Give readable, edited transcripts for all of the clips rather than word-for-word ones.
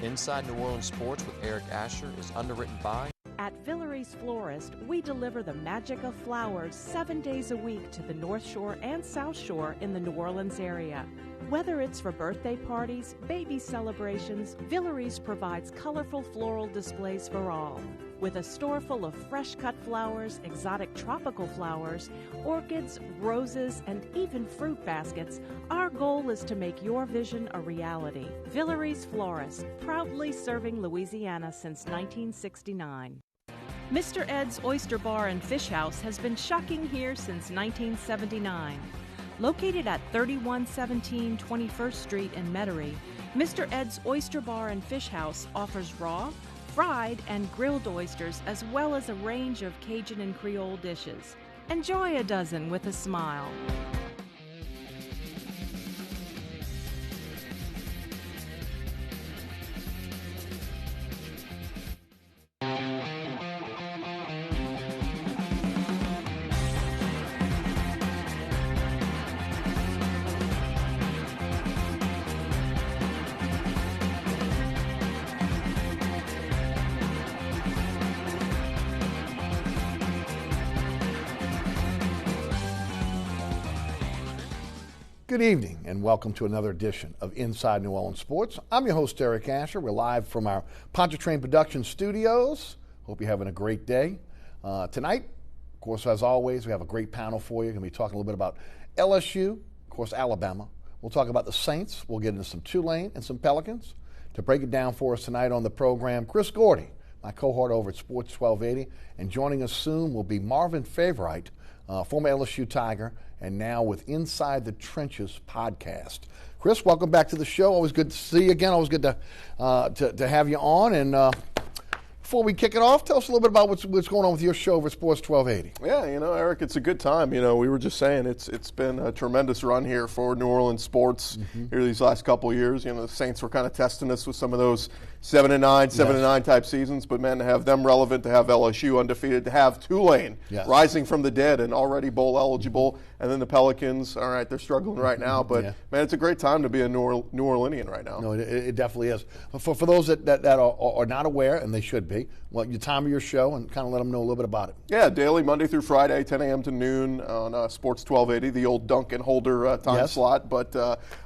Inside New Orleans Sports with Eric Asher is underwritten by... At Villere's Florist, we deliver the magic of flowers 7 days a week to the North Shore and South Shore in the New Orleans area. Whether it's for birthday parties, baby celebrations, Villere's provides colorful floral displays for all. With a store full of fresh-cut flowers, exotic tropical flowers, orchids, roses, and even fruit baskets, our goal is to make your vision a reality. Villere's Florist, proudly serving Louisiana since 1969. Mr. Ed's Oyster Bar and Fish House has been shucking here since 1979. Located at 3117 21st Street in Metairie, Mr. Ed's Oyster Bar and Fish House offers raw, fried, and grilled oysters, as well as a range of Cajun and Creole dishes. Enjoy a dozen with a smile. Good evening and welcome to another edition of Inside New Orleans Sports. I'm your host, Eric Asher. We're live from our Pontchartrain Production Studios. Hope you're having a great day. Tonight, of course, as always, we have a great panel for you. We're going to be talking a little bit about LSU, of course, Alabama. We'll talk about the Saints. We'll get into some Tulane and some Pelicans. To break it down for us tonight on the program, Chris Gordy, my cohort over at Sports 1280. And joining us soon will be Marvin Favorite, former LSU Tiger, and now with Inside the Trenches podcast. Chris, welcome back to the show. Always good to see you again. Always good to have you on. And before we kick it off, tell us a little bit about what's going on with your show over at Sports 1280. Yeah, Eric, it's a good time. We were just saying it's been a tremendous run here for New Orleans sports here these last couple of years. The Saints were kind of testing us with some of those 7-9, 7-9 type seasons, but man, to have them relevant, to have LSU undefeated, to have Tulane rising from the dead and already bowl eligible, and then the Pelicans, all right, they're struggling right now, but man, it's a great time to be a New Orleanian right now. No, it definitely is. For those that are not aware, and they should be, well, your time of your show and kind of let them know a little bit about it. Yeah, daily, Monday through Friday, 10 a.m. to noon on Sports 1280, the old Duncan Holder time slot. But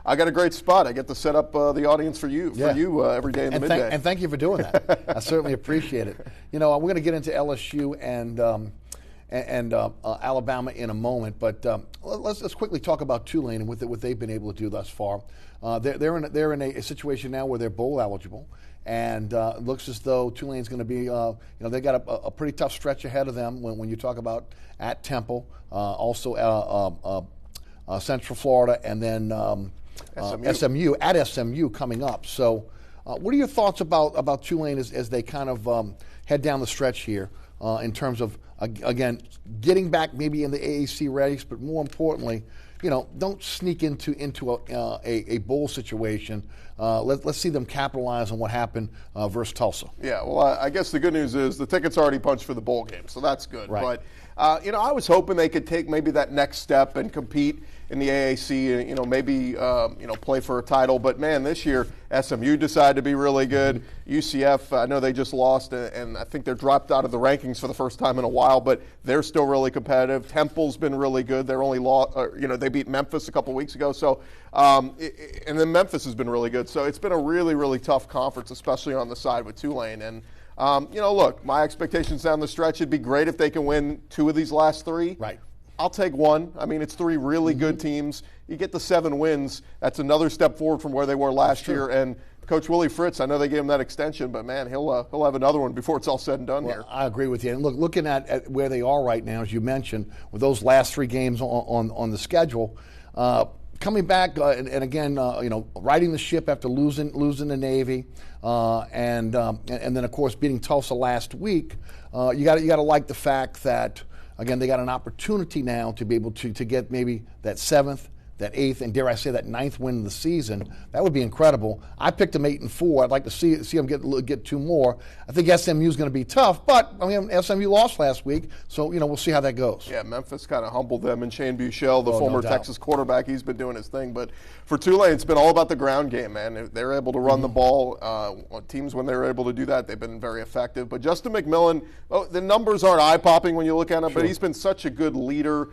I got a great spot. I get to set up the audience for you every day in the midday. And thank you for doing that. I certainly appreciate it. We're going to get into LSU and Alabama in a moment, but let's quickly talk about Tulane and what they've been able to do thus far. They're in a situation now where they're bowl eligible, and it looks as though Tulane's going to be, they got a pretty tough stretch ahead of them when you talk about at Temple, also Central Florida, and then SMU coming up. So. What are your thoughts about Tulane as they kind of head down the stretch here in terms of, again, getting back maybe in the AAC race, but more importantly, don't sneak into a bowl situation. Let's see them capitalize on what happened versus Tulsa. Yeah, well, I guess the good news is the ticket's already punched for the bowl game, so that's good. Right. But, I was hoping they could take maybe that next step and compete in the AAC and, maybe, play for a title. But, man, this year SMU decided to be really good. UCF, I know they just lost, and I think they're dropped out of the rankings for the first time in a while, but they're still really competitive. Temple's been really good. They're only they beat Memphis a couple weeks ago. So, and then Memphis has been really good. So it's been a really, really tough conference, especially on the side with Tulane. And, look, my expectations down the stretch, it'd be great if they can win 2 of these last 3. Right. I'll take 1. I mean, it's 3 really good teams. You get the 7 wins. That's another step forward from where they were last year. And Coach Willie Fritz, I know they gave him that extension, but, man, he'll have another one before it's all said and done here. I agree with you. And, looking at where they are right now, as you mentioned, with those last 3 games on the schedule, coming back and again, riding the ship after losing the Navy, and then, of course, beating Tulsa last week, you got to like the fact that, again, they got an opportunity now to be able to get maybe that 7th, 8th and, dare I say, that 9th win of the season. That would be incredible. I picked them 8-4. I'd like to see them get 2 more. I think SMU is going to be tough, but I mean, SMU lost last week, so we'll see how that goes. Yeah, Memphis kind of humbled them, and Shane Buechele, the former Texas quarterback, he's been doing his thing. But for Tulane, it's been all about the ground game, man. They're able to run the ball. Teams, when they're able to do that, they've been very effective. But Justin McMillan, the numbers aren't eye-popping when you look at him, but he's been such a good leader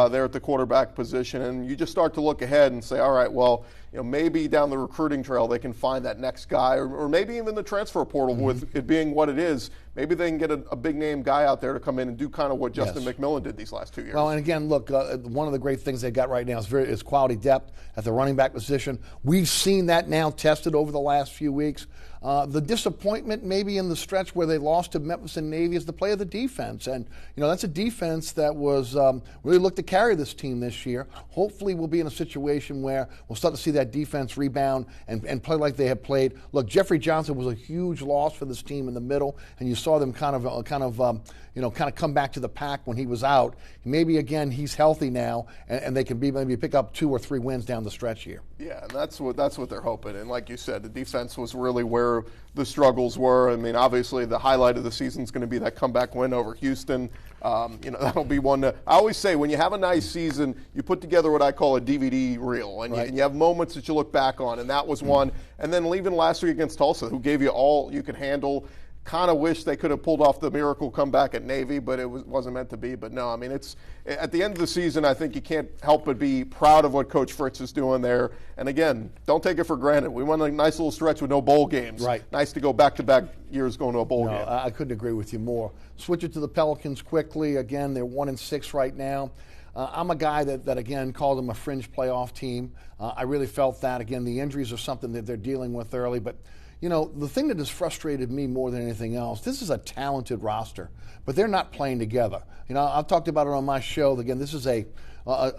there at the quarterback position. And you just start to look ahead and say, all right, well, maybe down the recruiting trail they can find that next guy, or maybe even the transfer portal with it being what it is. Maybe they can get a big-name guy out there to come in and do kind of what Justin McMillan did these last 2 years. Well, and again, look, one of the great things they've got right now is quality depth at the running back position. We've seen that now tested over the last few weeks. The disappointment maybe in the stretch where they lost to Memphis and Navy is the play of the defense. And, that's a defense that was really looked to carry this team this year. Hopefully we'll be in a situation where we'll start to see that defense rebound and play like they have played. Look, Jeffrey Johnson was a huge loss for this team in the middle, and you saw them kind of come back to the pack when he was out. Maybe, again, he's healthy now, and they can maybe pick up 2 or 3 wins down the stretch here. Yeah, and that's what they're hoping. And like you said, the defense was really where the struggles were. I mean, obviously, the highlight of the season is going to be that comeback win over Houston. That'll be one. I always say, when you have a nice season, you put together what I call a DVD reel, and you have moments that you look back on, and that was one. And then leaving last week against Tulsa, who gave you all you could handle. Kind of wish they could have pulled off the miracle comeback at Navy, but it wasn't meant to be. But no, I mean, it's at the end of the season, I think you can't help but be proud of what Coach Fritz is doing there. And again, don't take it for granted. We won a nice little stretch with no bowl games. Right. Nice to go back-to-back years going to a bowl game. I couldn't agree with you more. Switch it to the Pelicans quickly. Again, they're 1-6 right now. I'm a guy that again, called them a fringe playoff team. I really felt that. Again, the injuries are something that they're dealing with early, but the thing that has frustrated me more than anything else, this is a talented roster, but they're not playing together. I've talked about it on my show. Again, this is a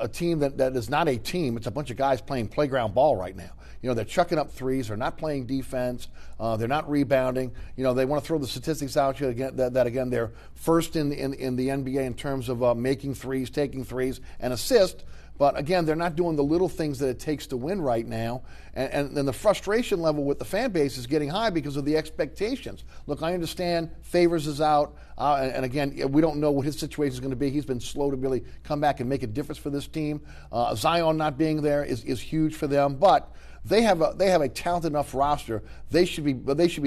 team that is not a team. It's a bunch of guys playing playground ball right now. They're chucking up threes. They're not playing defense. They're not rebounding. They want to throw the statistics out here again, that again, they're first in the NBA in terms of making threes, taking threes, and assists. But again, they're not doing the little things that it takes to win right now. And then the frustration level with the fan base is getting high because of the expectations. Look, I understand Favors is out. And again, we don't know what his situation is going to be. He's been slow to really come back and make a difference for this team. Zion not being there is huge for them. But they have a talented enough roster. They should be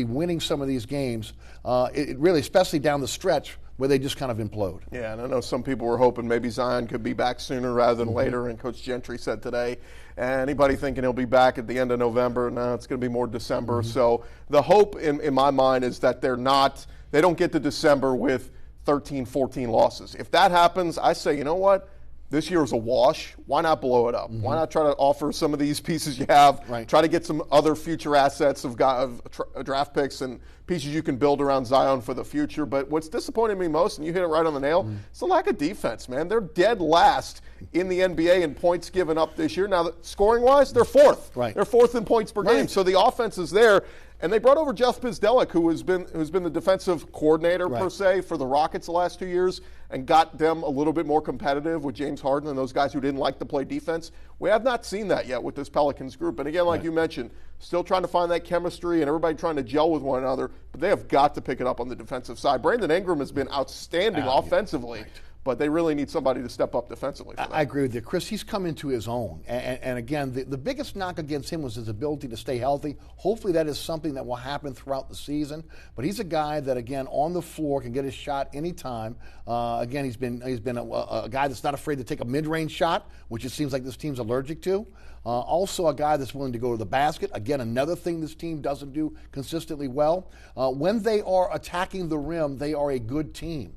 winning some of these games. It really, especially down the stretch, where they just kind of implode. Yeah, and I know some people were hoping maybe Zion could be back sooner rather than later, and Coach Gentry said today, anybody thinking he'll be back at the end of November, no, it's going to be more December. So the hope in my mind is that they don't get to December with 13, 14 losses. If that happens, I say, you know what? This year is a wash. Why not blow it up? Why not try to offer some of these pieces you have, try to get some other future assets of draft picks and pieces you can build around Zion for the future. But what's disappointing me most, and you hit it right on the nail, it's the lack of defense, man. They're dead last in the NBA in points given up this year. Now, scoring-wise, they're fourth. They're fourth in points per game. So the offense is there. And they brought over Jeff Pizdelic, who's been the defensive coordinator, per se, for the Rockets the last 2 years, and got them a little bit more competitive with James Harden and those guys who didn't like to play defense. We have not seen that yet with this Pelicans group. And again, like you mentioned, still trying to find that chemistry and everybody trying to gel with one another, but they have got to pick it up on the defensive side. Brandon Ingram has been outstanding offensively. But they really need somebody to step up defensively for them. I agree with you, Chris. He's come into his own. And again, the biggest knock against him was his ability to stay healthy. Hopefully that is something that will happen throughout the season. But he's a guy that, again, on the floor can get his shot anytime. Again, he's been a guy that's not afraid to take a mid-range shot, which it seems like this team's allergic to. Also a guy that's willing to go to the basket. Again, another thing this team doesn't do consistently well. When they are attacking the rim, they are a good team.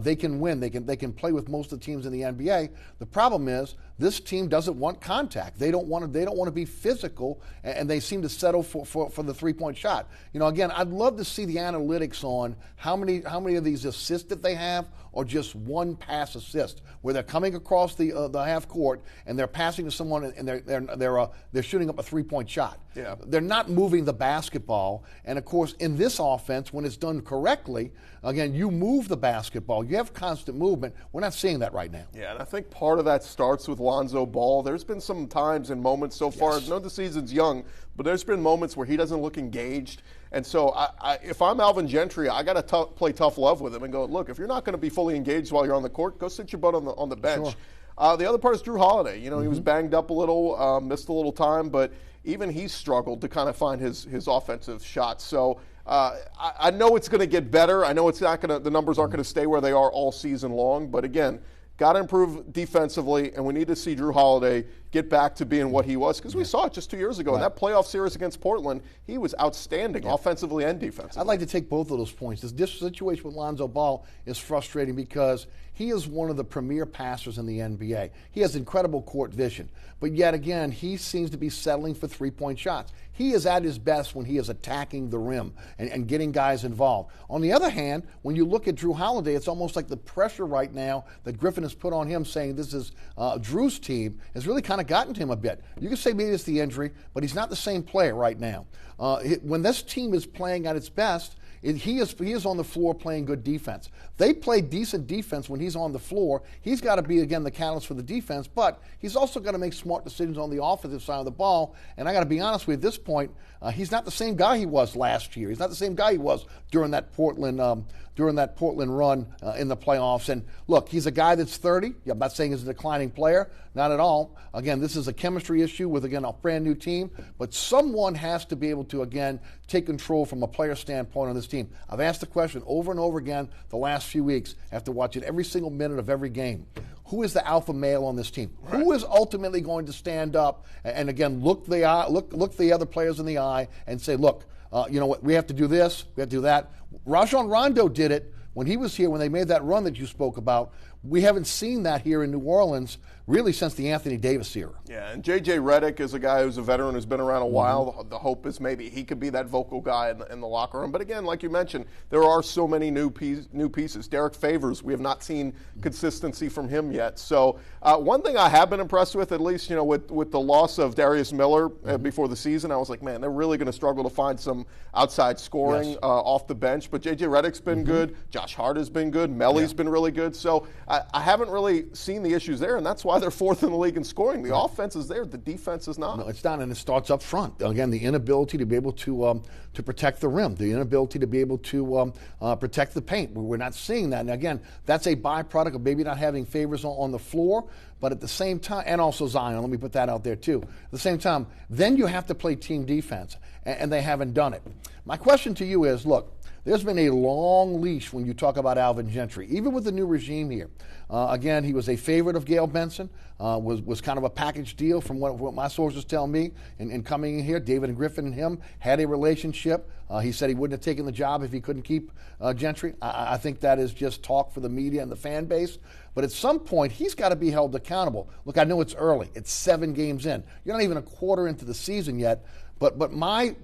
They can win. They can play with most of the teams in the NBA. The problem is this team doesn't want contact. They don't want to be physical, and they seem to settle for the three-point shot. Again, I'd love to see the analytics on how many of these assists that they have, or just one pass assist where they're coming across the half court and they're passing to someone and they're shooting up a three-point shot. Yeah. They're not moving the basketball, and of course in this offense, when it's done correctly, again, you move the basketball. You have constant movement. We're not seeing that right now. Yeah, and I think part of that starts with Lonzo Ball. There's been some times and moments so far. I know the season's young, but there's been moments where he doesn't look engaged. And so if I'm Alvin Gentry, I got to play tough love with him and go, look, if you're not going to be fully engaged while you're on the court, go sit your butt on the bench. Sure. The other part is Drew Holiday. You know, he was banged up a little, missed a little time, but even he struggled to kind of find his offensive shots. So I know it's going to get better. I know it's not going to, the numbers aren't going to stay where they are all season long. But again, got to improve defensively, and we need to see Drew Holiday get back to being what he was, because we saw it just 2 years ago. In that playoff series against Portland, he was outstanding offensively and defensively. I'd like to take both of those points. This situation with Lonzo Ball is frustrating because he is one of the premier passers in the NBA. He has incredible court vision, but yet again, he seems to be settling for three-point shots. He is at his best when he is attacking the rim and getting guys involved. On the other hand, when you look at Drew Holiday, it's almost like the pressure right now that Griffin has put on him, saying this is Drew's team, has really kind of gotten to him a bit. You can say maybe it's the injury, but he's not the same player right now. When this team is playing at its best, he is on the floor playing good defense. They play decent defense when he's on the floor. He's got to be, again, the catalyst for the defense, but he's also got to make smart decisions on the offensive side of the ball. And I got to be honest with you, at this point, he's not the same guy he was last year. He's not the same guy he was during that Portland run in the playoffs. And look, he's a guy that's 30. I'm not saying he's a declining player, not at all. Again, this is a chemistry issue with, again, a brand new team. But someone has to be able to, again, take control from a player standpoint on this team. I've asked the question over and over again the last few weeks after watching every single minute of every game. Who is the alpha male on this team? Right. Who is ultimately going to stand up and again, look the other players in the eye and say, look, you know what, we have to do this, we have to do that. Rajon Rondo did it when he was here, when they made that run that you spoke about. We haven't seen that here in New Orleans really since the Anthony Davis era. Yeah, and J.J. Redick is a guy who's a veteran who's been around a while. The hope is maybe he could be that vocal guy in the locker room. But again, like you mentioned, there are so many new pieces. Derek Favors, we have not seen consistency from him yet. So one thing I have been impressed with, at least, you know, with the loss of Darius Miller before the season, I was like, man, they're really going to struggle to find some outside scoring off the bench. But J.J. Redick's been good. Josh Hart has been good. Melly's been really good. So I haven't really seen the issues there, and that's why they're fourth in the league in scoring. The offense is there, the defense is not. No, it's not, and it starts up front. Again, the inability to be able to protect the rim, the inability to be able to protect the paint. We're not seeing that. And again, that's a byproduct of maybe not having Favors on the floor, but at the same time, and also Zion, let me put that out there too. At the same time, then you have to play team defense, and they haven't done it. My question to you is, look, there's been a long leash when you talk about Alvin Gentry, even with the new regime here. Again, he was a favorite of Gail Benson, was kind of a package deal from what my sources tell me in coming in here. David and Griffin and him had a relationship. He said he wouldn't have taken the job if he couldn't keep Gentry. I think that is just talk for the media and the fan base. But at some point, he's got to be held accountable. Look, I know it's early. It's 7 games in. You're not even a quarter into the season yet. But my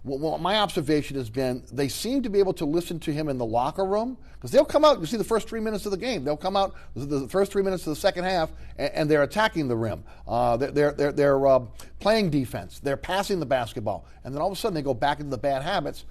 observation has been they seem to be able to listen to him in the locker room, because they'll come out, you see the first 3 minutes of the game, they'll come out the first 3 minutes of the second half and they're attacking the rim. They're playing defense. They're passing the basketball. And then all of a sudden they go back into the bad habits.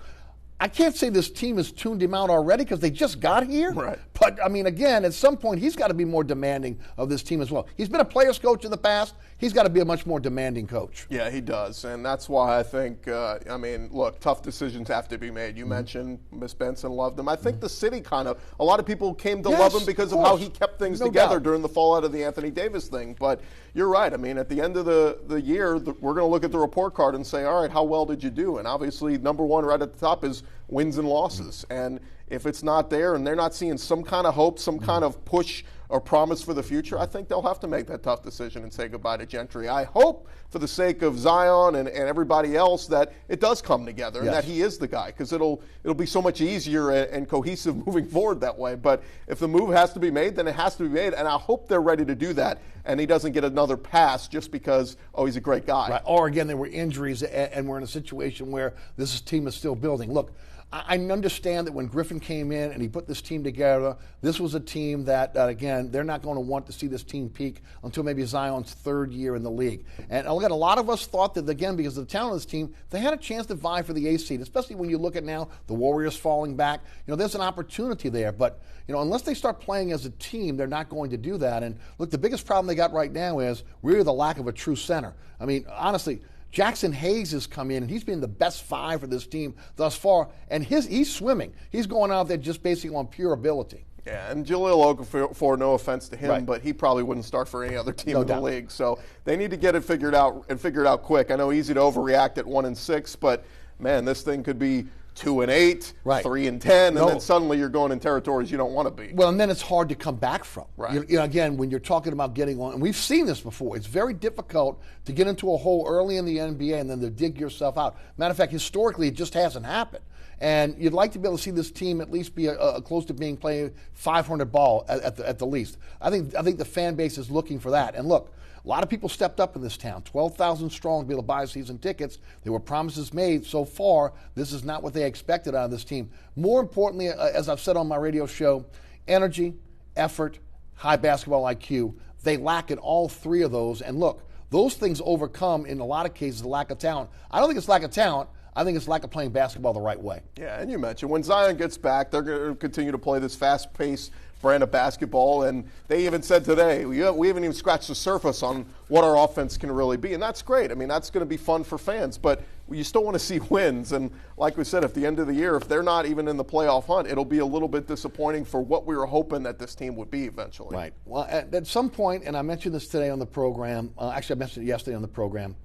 I can't say this team has tuned him out already because they just got here. Right. But, I mean, again, at some point, he's got to be more demanding of this team as well. He's been a player's coach in the past. He's got to be a much more demanding coach. Yeah, he does. And that's why I think, look, tough decisions have to be made. You mentioned Miss Benson loved him. I think the city a lot of people came to love him because of how he kept things together during the fallout of the Anthony Davis thing. But you're right. I mean, at the end of the year, we're going to look at the report card and say, all right, how well did you do? And obviously, number one right at the top is wins and losses. And if it's not there and they're not seeing some kind of hope, some kind of push or promise for the future, I think they'll have to make that tough decision and say goodbye to Gentry. I hope, for the sake of Zion and everybody else, that it does come together and that he is the guy, because it'll be so much easier and cohesive moving forward that way. But if the move has to be made, then it has to be made, and I hope they're ready to do that and he doesn't get another pass just because, he's a great guy. Right. Or, again, there were injuries and we're in a situation where this team is still building. Look, I understand that when Griffin came in and he put this team together, this was a team that, again, they're not going to want to see this team peak until maybe Zion's third year in the league. And a lot of us thought that, again, because of the talent of this team, they had a chance to vie for the A seed, especially when you look at now the Warriors falling back. There's an opportunity there. But, unless they start playing as a team, they're not going to do that. And, look, the biggest problem they got right now is really the lack of a true center. I mean, honestly, Jackson Hayes has come in, and he's been the best 5 for this team thus far, and he's swimming. He's going out there just basically on pure ability. Yeah, and Jahlil Okafor, no offense to him, right, but he probably wouldn't start for any other team no in the doubt. league. So they need to get it figured out quick. I know easy to overreact at 1-6, but man, this thing could be 2-8, right, 3-10, and then suddenly you're going in territories you don't want to be. Well, and then it's hard to come back from. Right. Again, when you're talking about getting on, and we've seen this before, it's very difficult to get into a hole early in the NBA and then to dig yourself out. Matter of fact, historically, it just hasn't happened. And you'd like to be able to see this team at least be close to being playing 500 ball at the least. I think the fan base is looking for that. And look, a lot of people stepped up in this town, 12,000 strong, to be able to buy season tickets. There were promises made. So far, this is not what they expected out of this team. More importantly, as I've said on my radio show, energy, effort, high basketball IQ, they lack in all 3 of those. And look, those things overcome, in a lot of cases, the lack of talent. I don't think it's lack of talent. I think it's lack of playing basketball the right way. Yeah, and you mentioned when Zion gets back, they're going to continue to play this fast-paced brand of basketball, and they even said today, we haven't even scratched the surface on what our offense can really be, and that's great. I mean, that's going to be fun for fans, but you still want to see wins, and like we said, at the end of the year, if they're not even in the playoff hunt, it'll be a little bit disappointing for what we were hoping that this team would be eventually. Right. Well, at some point, and I mentioned this today on the program, actually I mentioned it yesterday on the program,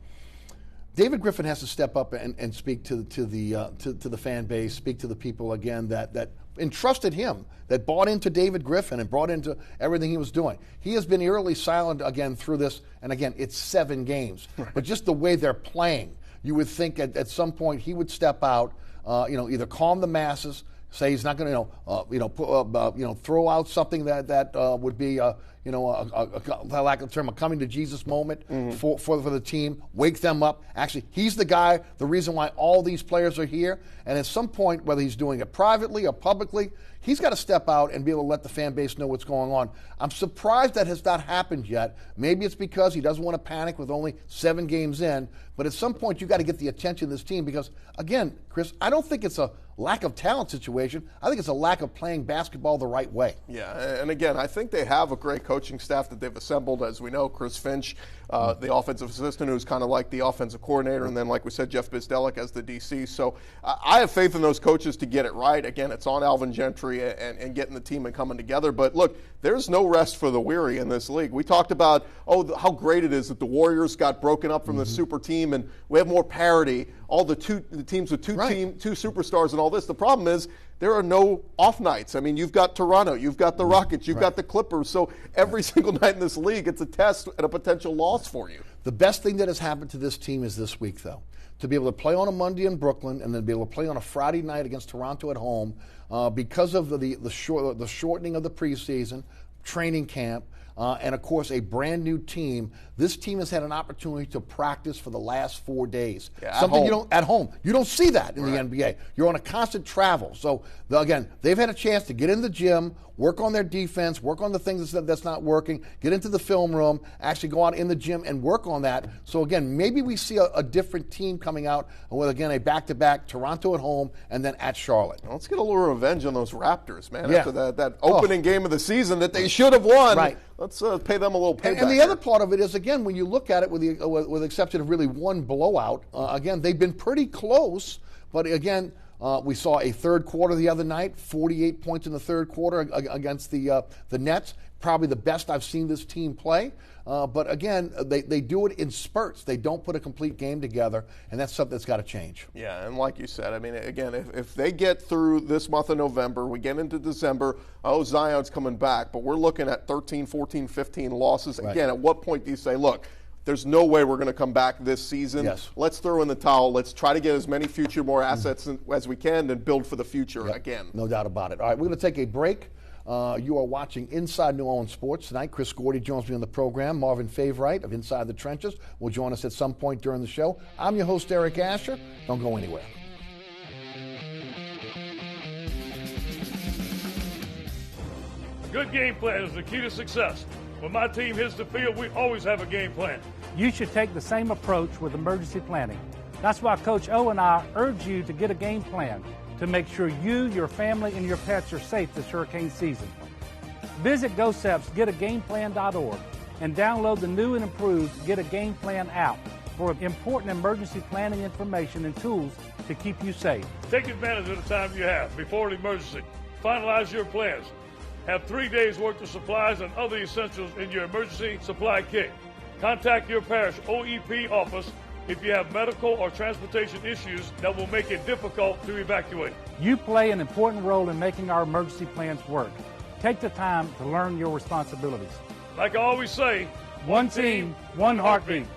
David Griffin has to step up and speak to the fan base, speak to the people again that entrusted him, that bought into David Griffin and brought into everything he was doing. He has been eerily silent again through this, and again, it's 7 games. Right. But just the way they're playing, you would think at some point he would step out, either calm the masses, say he's not going to, throw out something that would be, a lack of term, a coming to Jesus moment for the team, wake them up. Actually, he's the guy, the reason why all these players are here. And at some point, whether he's doing it privately or publicly, he's got to step out and be able to let the fan base know what's going on. I'm surprised that has not happened yet. Maybe it's because he doesn't want to panic with only 7 games in. But at some point, you got to get the attention of this team because, again, Chris, I don't think it's a lack of talent situation. I think it's a lack of playing basketball the right way. Yeah, and again, I think they have a great coaching staff that they've assembled. As we know, Chris Finch, the offensive assistant, who's kind of like the offensive coordinator, and then, like we said, Jeff Bisdelic as the DC. So I have faith in those coaches to get it right. Again, it's on Alvin Gentry and getting the team and coming together. But look, there's no rest for the weary in this league. We talked about, how great it is that the Warriors got broken up from the super team, and we have more parity. All the teams with two superstars and all this. The problem is there are no off nights. I mean, you've got Toronto, you've got the Rockets, you've got the Clippers. So every single night in this league, it's a test and a potential loss for you. The best thing that has happened to this team is this week, though. To be able to play on a Monday in Brooklyn and then be able to play on a Friday night against Toronto at home because of the shortening of the preseason, training camp, and, of course, a brand-new team. This team has had an opportunity to practice for the last 4 days. Yeah, Something at home. You don't see that in the NBA. You're on a constant travel. So, again, they've had a chance to get in the gym, work on their defense, work on the things that's not working, get into the film room, actually go out in the gym and work on that. So, again, maybe we see a different team coming out with, again, a back-to-back, Toronto at home and then at Charlotte. Well, let's get a little revenge on those Raptors, man, Yeah. after that opening game of the season that they should have won. Right. Let's pay them a little payback. And the other part of it is, again, when you look at it with the exception of really one blowout, again, they've been pretty close. But, again, we saw a third quarter the other night, 48 points in the third quarter against the Nets. Probably the best I've seen this team play. But, again, they do it in spurts. They don't put a complete game together, and that's something that's got to change. Yeah, and like you said, I mean, again, if they get through this month of November, we get into December, Zion's coming back, but we're looking at 13, 14, 15 losses. Right. Again, at what point do you say, look, there's no way we're going to come back this season. Yes. Let's throw in the towel. Let's try to get as many more assets as we can and build for the future again. No doubt about it. All right, we're going to take a break. You are watching Inside New Orleans Sports tonight. Chris Gordy joins me on the program. Marvin Favorite of Inside the Trenches will join us at some point during the show. I'm your host, Eric Asher. Don't go anywhere. Good game plan is the key to success. When my team hits the field, we always have a game plan. You should take the same approach with emergency planning. That's why Coach O and I urge you to get a game plan to make sure you, your family, and your pets are safe this hurricane season. Visit GoSEP's GetAGamePlan.org and download the new and improved Get a Game Plan app for important emergency planning information and tools to keep you safe. Take advantage of the time you have before an emergency. Finalize your plans. Have 3 days worth of supplies and other essentials in your emergency supply kit. Contact your parish OEP office if you have medical or transportation issues that will make it difficult to evacuate. You play an important role in making our emergency plans work. Take the time to learn your responsibilities. Like I always say, one team, one heartbeat.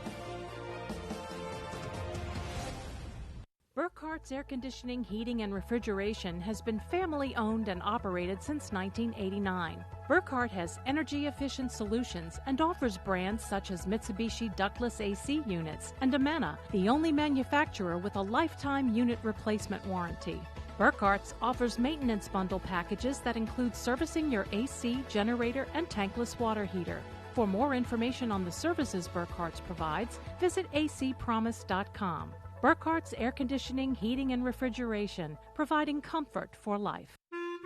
Burkhart's Air Conditioning, Heating, and Refrigeration has been family-owned and operated since 1989. Burkhart has energy-efficient solutions and offers brands such as Mitsubishi ductless AC units and Amana, the only manufacturer with a lifetime unit replacement warranty. Burkhart's offers maintenance bundle packages that include servicing your AC, generator, and tankless water heater. For more information on the services Burkhart's provides, visit acpromise.com. Burkhart's Air Conditioning, Heating, and Refrigeration, providing comfort for life.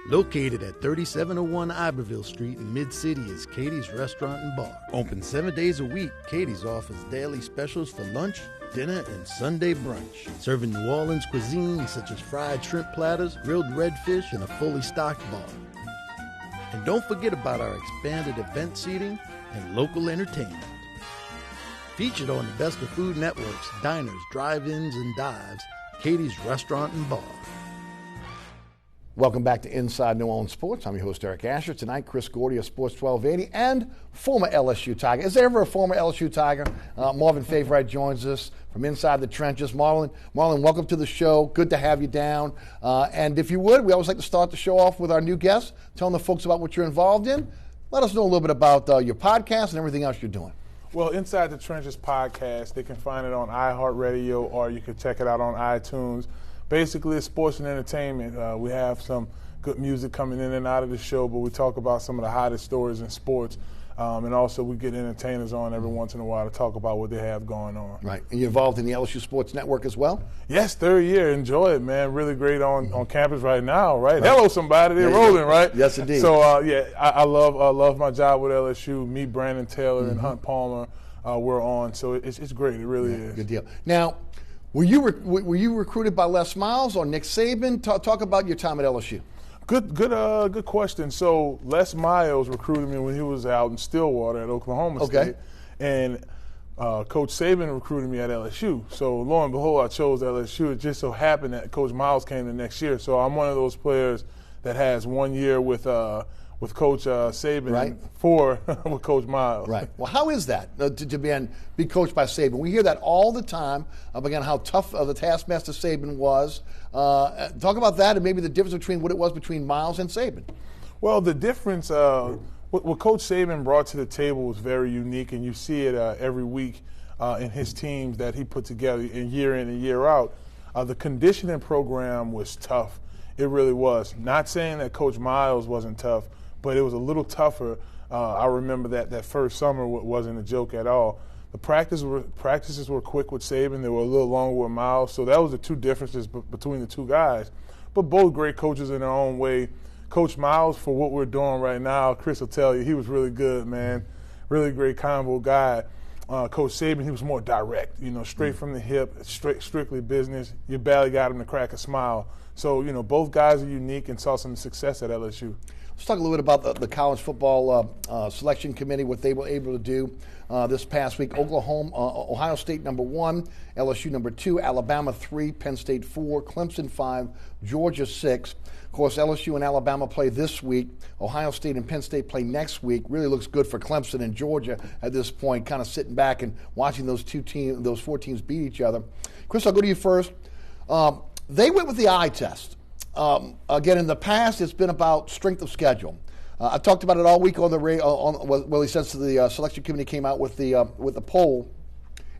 Located at 3701 Iberville Street in Mid-City is Katie's Restaurant and Bar. Open 7 days a week, Katie's offers daily specials for lunch, dinner, and Sunday brunch. Serving New Orleans cuisine such as fried shrimp platters, grilled redfish, and a fully stocked bar. And don't forget about our expanded event seating and local entertainment. Featured on the Best of Food Network's diners, drive-ins, and dives, Katie's Restaurant and Bar. Welcome back to Inside New Orleans Sports. I'm your host, Eric Asher. Tonight, Chris Gordy of Sports 1280 and former LSU Tiger. Is there ever a former LSU Tiger? Marvin Favorite joins us from inside the trenches. Marlon, welcome to the show. Good to have you down. And if you would, we always like to start the show off with our new guest, telling the folks about what you're involved in. Let us know a little bit about your podcast and everything else you're doing. Well, Inside the Trenches podcast, they can find it on iHeartRadio or you can check it out on iTunes. Basically, it's sports and entertainment. We have some good music coming in and out of the show, but we talk about some of the hottest stories in sports. And also we get entertainers on every once in a while to talk about what they have going on. Right. And you're involved in the LSU Sports Network as well? Yes, third year. Enjoy it, man. Really great on campus right now, right? Hello, somebody. They're rolling, right? Yes, indeed. So, I love my job with LSU. Me, Brandon Taylor, and Hunt Palmer we're on. So it's great. It really is. Good deal. Now, were you recruited by Les Miles or Nick Saban? Talk about your time at LSU. Good question. So Les Miles recruited me when he was out in Stillwater at Oklahoma State, and Coach Saban recruited me at LSU. So lo and behold, I chose LSU. It just so happened that Coach Miles came the next year. So I'm one of those players that has 1 year with Coach Saban, right, and 4 with Coach Miles. Right. Well, how is that to be coached by Saban? We hear that all the time again how tough the taskmaster Saban was. Talk about that and maybe the difference between what it was between Miles and Saban. Well, the difference, what Coach Saban brought to the table was very unique, and you see it every week in his teams that he put together in and year out. The conditioning program was tough. It really was. Not saying that Coach Miles wasn't tough, but it was a little tougher. I remember that first summer wasn't a joke at all. The practices were quick with Saban. They were a little longer with Miles. So that was the two differences between the two guys. But both great coaches in their own way. Coach Miles, for what we're doing right now, Chris will tell you, he was really good, man. Really great combo guy. Coach Saban, he was more direct, straight from the hip, strictly business. You barely got him to crack a smile. So, both guys are unique and saw some success at LSU. Let's talk a little bit about the college football selection committee, what they were able to do this past week. Ohio State number 1, LSU number 2, Alabama 3, Penn State 4, Clemson 5, Georgia 6. Of course, LSU and Alabama play this week. Ohio State and Penn State play next week. Really looks good for Clemson and Georgia at this point, kind of sitting back and watching those 4 teams beat each other. Chris, I'll go to you first. They went with the eye test. Again, in the past, it's been about strength of schedule. I talked about it all week on the radio. Since the selection committee came out with the poll,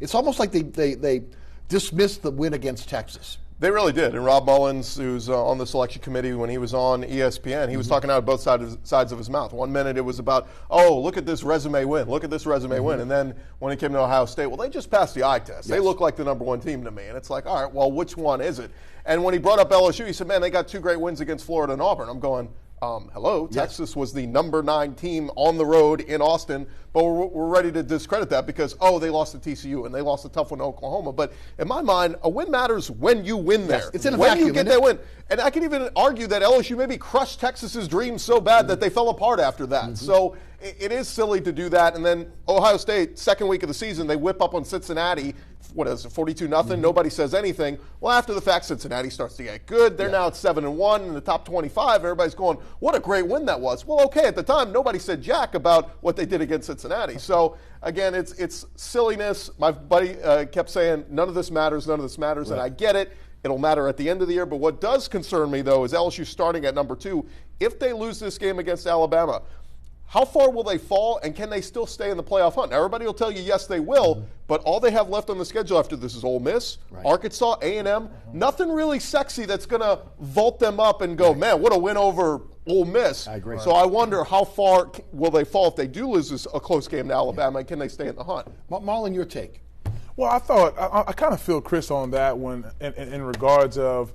it's almost like they dismissed the win against Texas. They really did. And Rob Mullins, who's on the selection committee, when he was on ESPN, he was talking out of both sides of his mouth. 1 minute it was about, oh, look at this resume win. Look at this resume win. And then when it came to Ohio State, well, they just passed the eye test. Yes. They look like the number one team to me. And it's like, all right, well, which one is it? And when he brought up LSU, he said, man, they got 2 great wins against Florida and Auburn. I'm going, hello, yes. Texas was the number 9 team on the road in Austin, but we're ready to discredit that because, they lost to TCU and they lost a tough one to Oklahoma. But in my mind, a win matters when you win there. Yes, it's in a when vacuum, you get that win. And I can even argue that LSU maybe crushed Texas's dreams so bad that they fell apart after that. So it is silly to do that. And then Ohio State, second week of the season, they whip up on Cincinnati. What is it, 42-0? Nobody says anything. Well, after the fact, Cincinnati starts to get good. They're now at 7-1 in the top 25. Everybody's going, what a great win that was. Well, okay, at the time, nobody said jack about what they did against Cincinnati. So, again, it's silliness. My buddy kept saying, none of this matters, and I get it. It'll matter at the end of the year. But what does concern me, though, is LSU starting at number 2. If they lose this game against Alabama, how far will they fall, and can they still stay in the playoff hunt? Now, everybody will tell you, yes, they will, but all they have left on the schedule after this is Ole Miss, Arkansas, A&M. Nothing really sexy that's going to vault them up and go, man, what a win over Ole Miss. I agree. So I wonder how far will they fall if they do lose a close game to Alabama, and can they stay in the hunt? Marlon, your take? Well, I kind of feel Chris on that one in regards of,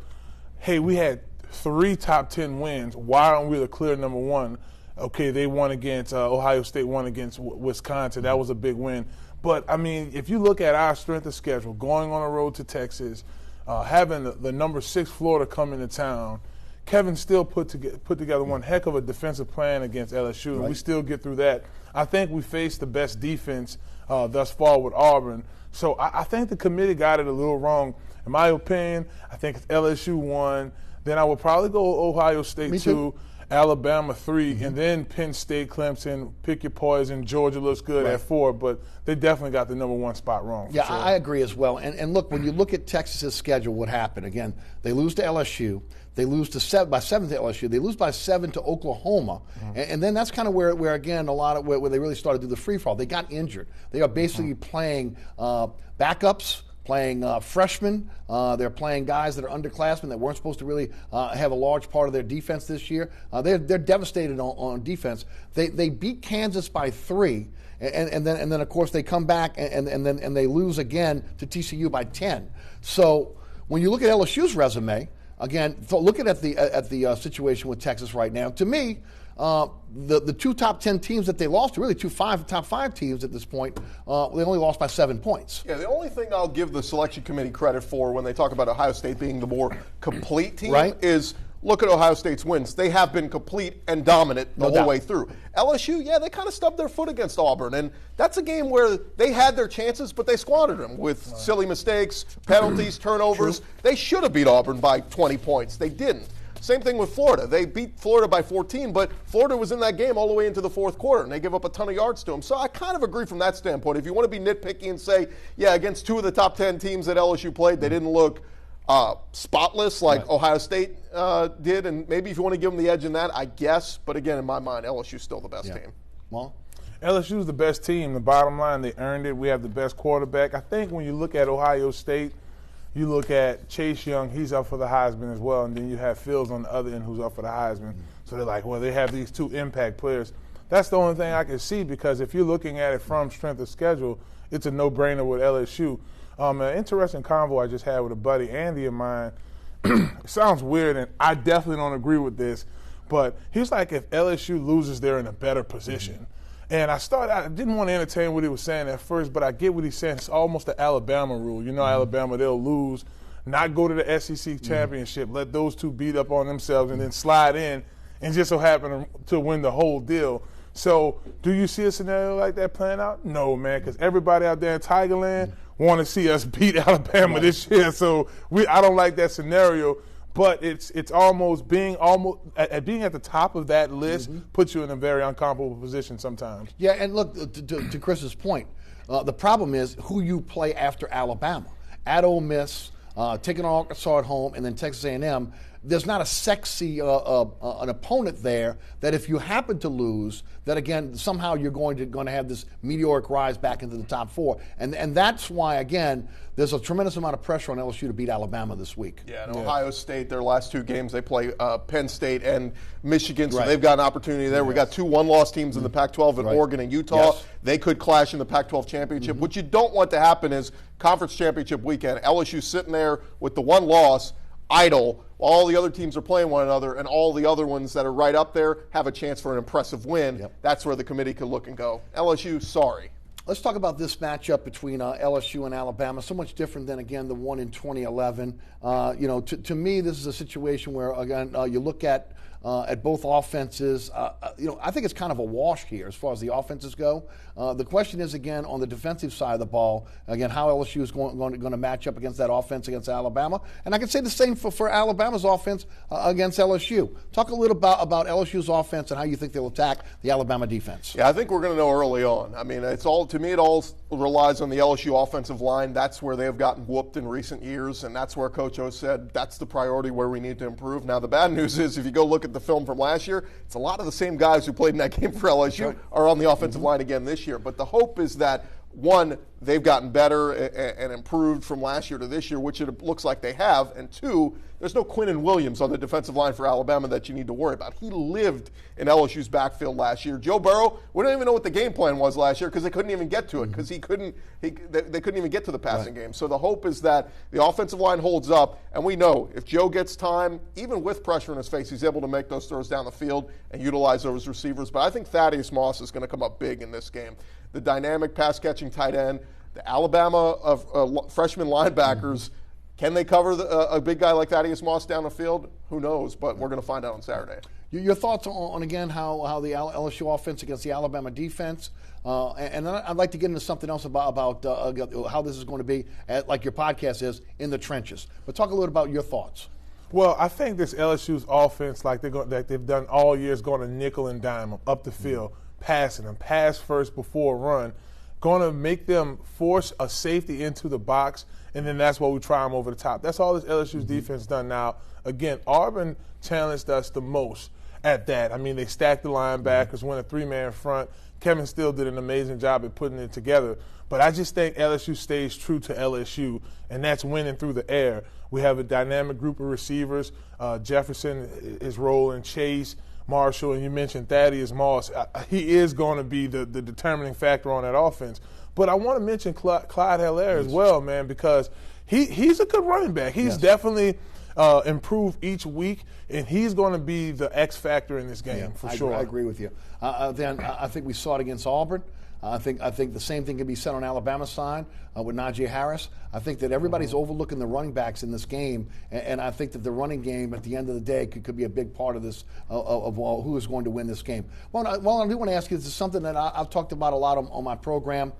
hey, we had 3 top 10 wins. Why aren't we the clear number 1? Okay, they won against Ohio State, won against Wisconsin. That was a big win. But, I mean, if you look at our strength of schedule, going on the road to Texas, having the number 6 Florida come into town, Kevin still put together one heck of a defensive plan against LSU, and we still get through that. I think we faced the best defense thus far with Auburn. So I think the committee got it a little wrong. In my opinion, I think if LSU 1, then I would probably go Ohio State 2. Alabama 3, and then Penn State, Clemson, pick your poison. Georgia looks good at 4, but they definitely got the number 1 spot wrong. Yeah, sure. I agree as well. And look, when you look at Texas's schedule, what happened? Again, they lose to LSU. They lose by 7 to LSU. They lose by 7 to Oklahoma. And then that's kind of where again, a lot of where they really started to do the free fall. They got injured. They are basically playing backups, playing freshmen. They're playing guys that are underclassmen that weren't supposed to really have a large part of their defense this year. They're devastated on defense. They beat Kansas by 3, and then of course they come back and they lose again to TCU by 10. So when you look at LSU's resume, again, looking at the situation with Texas right now, to me, the 2 top 10 teams that they lost to, really 2 top 5 teams at this point, they only lost by 7 points. Yeah, the only thing I'll give the selection committee credit for when they talk about Ohio State being the more complete team is look at Ohio State's wins. They have been complete and dominant the whole way through. LSU, they kind of stubbed their foot against Auburn, and that's a game where they had their chances, but they squandered them with silly mistakes, penalties, turnovers. They should have beat Auburn by 20 points. They didn't. Same thing with Florida. They beat Florida by 14, but Florida was in that game all the way into the 4th quarter, and they give up a ton of yards to them. So I kind of agree from that standpoint. If you want to be nitpicky and say, against 2 of the top 10 teams that LSU played, they didn't look spotless like Ohio State did, and maybe if you want to give them the edge in that, I guess. But again, in my mind, LSU's still the best team. Well, LSU's the best team. The bottom line, they earned it. We have the best quarterback. I think when you look at Ohio State, you look at Chase Young, he's up for the Heisman as well, and then you have Fields on the other end who's up for the Heisman. So they're like, well, they have these 2 impact players. That's the only thing I can see, because if you're looking at it from strength of schedule, it's a no-brainer with LSU. An interesting convo I just had with a buddy, Andy, of mine. It sounds weird, and I definitely don't agree with this, but he's like, if LSU loses, they're in a better position. And I didn't want to entertain what he was saying at first, but I get what he's saying. It's almost the Alabama rule. You know, Alabama, they'll lose, not go to the SEC championship, let those 2 beat up on themselves, and then slide in and just so happen to win the whole deal. So do you see a scenario like that playing out? No, man, because everybody out there in Tigerland want to see us beat Alabama this year. So I don't like that scenario. But it's almost being at the top of that list puts you in a very uncomfortable position sometimes. Yeah, and look, to Chris's point, the problem is who you play after Alabama. At Ole Miss, taking Arkansas at home, and then Texas A&M. there's not a sexy an opponent there that if you happen to lose, that again somehow you're going to have this meteoric rise back into the top 4, and that's why again there's a tremendous amount of pressure on LSU to beat Alabama this week. Yeah, and Ohio State, their last 2 games they play Penn State and Michigan, so Right. they've got an opportunity there. We got 2 one-loss teams in the Pac-12 in Right. Oregon and Utah. Yes. They could clash in the Pac-12 championship. What you don't want to happen is conference championship weekend, LSU sitting there with the 1 loss, idle, while all the other teams are playing one another, and all the other ones that are right up there have a chance for an impressive win. Yep. That's where the committee could look and go, LSU, sorry. Let's talk about this matchup between LSU and Alabama. So much different than, again, the one in 2011. To me, this is a situation where, again, you look at both offenses. I think it's kind of a wash here as far as the offenses go. The question is, again, on the defensive side of the ball, again, how LSU is going to match up against that offense against Alabama. And I can say the same for Alabama's offense against LSU. Talk a little about LSU's offense and how you think they'll attack the Alabama defense. Yeah, I think we're going to know early on. I mean, to me, it all relies on the LSU offensive line. That's where they have gotten whooped in recent years, and that's where Coach O said that's the priority where we need to improve. Now, the bad news is if you go look at the film from last year, it's a lot of the same guys who played in that game for LSU are on the offensive line again this year. But the hope is that, one, they've gotten better and improved from last year to this year, which it looks like they have, and 2, there's no Quinnen Williams on the defensive line for Alabama that you need to worry about. He lived in LSU's backfield last year. Joe Burrow, we don't even know what the game plan was last year because they couldn't even get to it because they couldn't even get to the passing game. So the hope is that the offensive line holds up, and we know if Joe gets time, even with pressure in his face, he's able to make those throws down the field and utilize those receivers. But I think Thaddeus Moss is going to come up big in this game. The dynamic pass-catching tight end, the Alabama of freshman linebackers, can they cover a big guy like Thaddeus Moss down the field? Who knows, but we're going to find out on Saturday. Your thoughts on again, how the LSU offense against the Alabama defense, and then I'd like to get into something else about how this is going to be, like your podcast is, in the trenches. But talk a little about your thoughts. Well, I think this LSU's offense, like they've done all year, is going to nickel and dime them up the field, passing them, pass first before run, going to make them force a safety into the box, and then that's where we try them over the top. That's all this LSU's defense done now. Again, Auburn challenged us the most at that. I mean, they stacked the linebackers, went a 3-man front. Kevin Steele did an amazing job at putting it together. But I just think LSU stays true to LSU, and that's winning through the air. We have a dynamic group of receivers. Jefferson is rolling, Chase, Marshall, and you mentioned Thaddeus Moss. He is going to be the determining factor on that offense. But I want to mention Clyde Hilaire as well, man, because he's a good running back. He's definitely improved each week, and he's going to be the X factor in this game for sure. I agree with you. Then I think we saw it against Auburn. I think the same thing can be said on Alabama's side with Najee Harris. I think that everybody's overlooking the running backs in this game, and I think that the running game at the end of the day could be a big part of this of who is going to win this game. Well, I do want to ask you, this is something that I've talked about a lot on my program.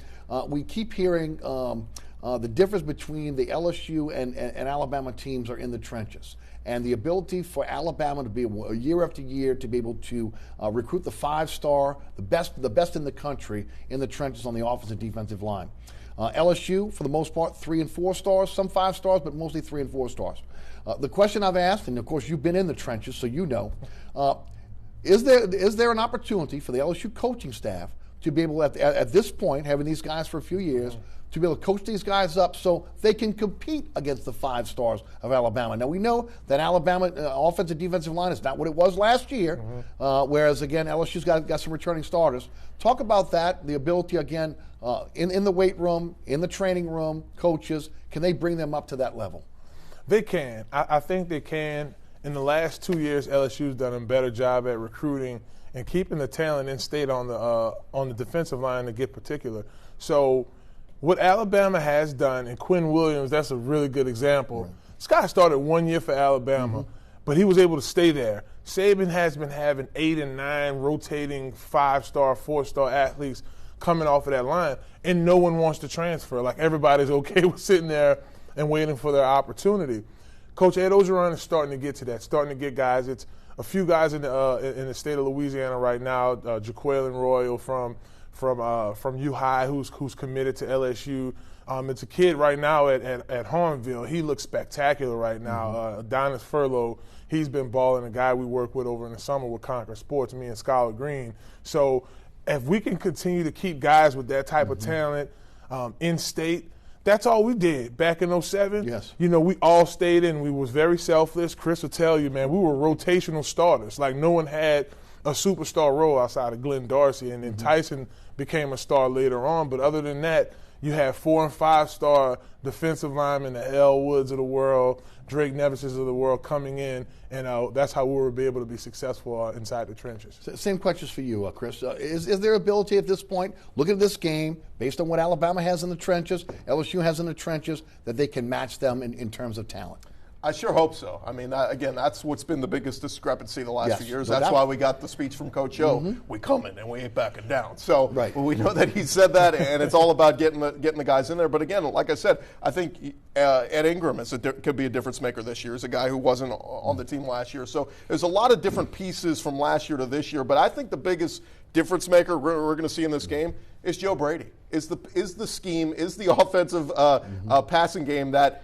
We keep hearing the difference between the LSU and Alabama teams are in the trenches. And the ability for Alabama to be able, year after year, to be able to recruit the 5-star, the best in the country in the trenches on the offensive and defensive line. LSU, for the most part, 3 and 4 stars, some 5 stars, but mostly 3 and 4 stars. The question I've asked, and of course you've been in the trenches, so you know, is there an opportunity for the LSU coaching staff to be able, at this point, having these guys for a few years, to be able to coach these guys up so they can compete against the 5 stars of Alabama? Now, we know that Alabama offensive defensive line is not what it was last year, whereas, again, LSU's got some returning starters. Talk about that, the ability, again, in the weight room, in the training room, coaches, can they bring them up to that level? They can. I think they can. In the last 2 years, LSU's done a better job at recruiting and keeping the talent in state on the defensive line to get particular. So what Alabama has done, and Quinn Williams, that's a really good example. Right. This guy started 1 year for Alabama, but he was able to stay there. Saban has been having 8 and 9 rotating 5-star, 4-star athletes coming off of that line, and no one wants to transfer. Like, everybody's okay with sitting there and waiting for their opportunity. Coach Ed Ogeron is starting to get to that, starting to get guys. It's a few guys in the state of Louisiana right now, Jaquelin Royal from from U High who's committed to LSU. It's a kid right now at Hornville. He looks spectacular right now. Adonis Furlow, he's been balling, a guy we work with over in the summer with Concord Sports, me and Skylar Green. So if we can continue to keep guys with that type of talent in state, that's all we did back in 07. Yes. You know, we all stayed in. We was very selfless. Chris will tell you, man, we were rotational starters. Like, no one had a superstar role outside of Glenn Darcy, and then Tyson became a star later on. But other than that, you have 4- and 5-star defensive linemen, the Elwoods of the world, Drake Nevises of the world coming in, and that's how we were able to be successful inside the trenches. Same questions for you, Chris. Is there ability at this point, looking at this game, based on what Alabama has in the trenches, LSU has in the trenches, that they can match them in terms of talent? I sure hope so. I mean, again, that's what's been the biggest discrepancy the last few years. That's why we got the speech from Coach O. We coming and we ain't backing down. So we know that he said that, and it's all about getting the guys in there. But again, like I said, I think Ed Ingram could be a difference maker this year. He's a guy who wasn't on the team last year. So there's a lot of different pieces from last year to this year. But I think the biggest difference maker we're going to see in this game is Joe Brady. Is the scheme, is the offensive passing game that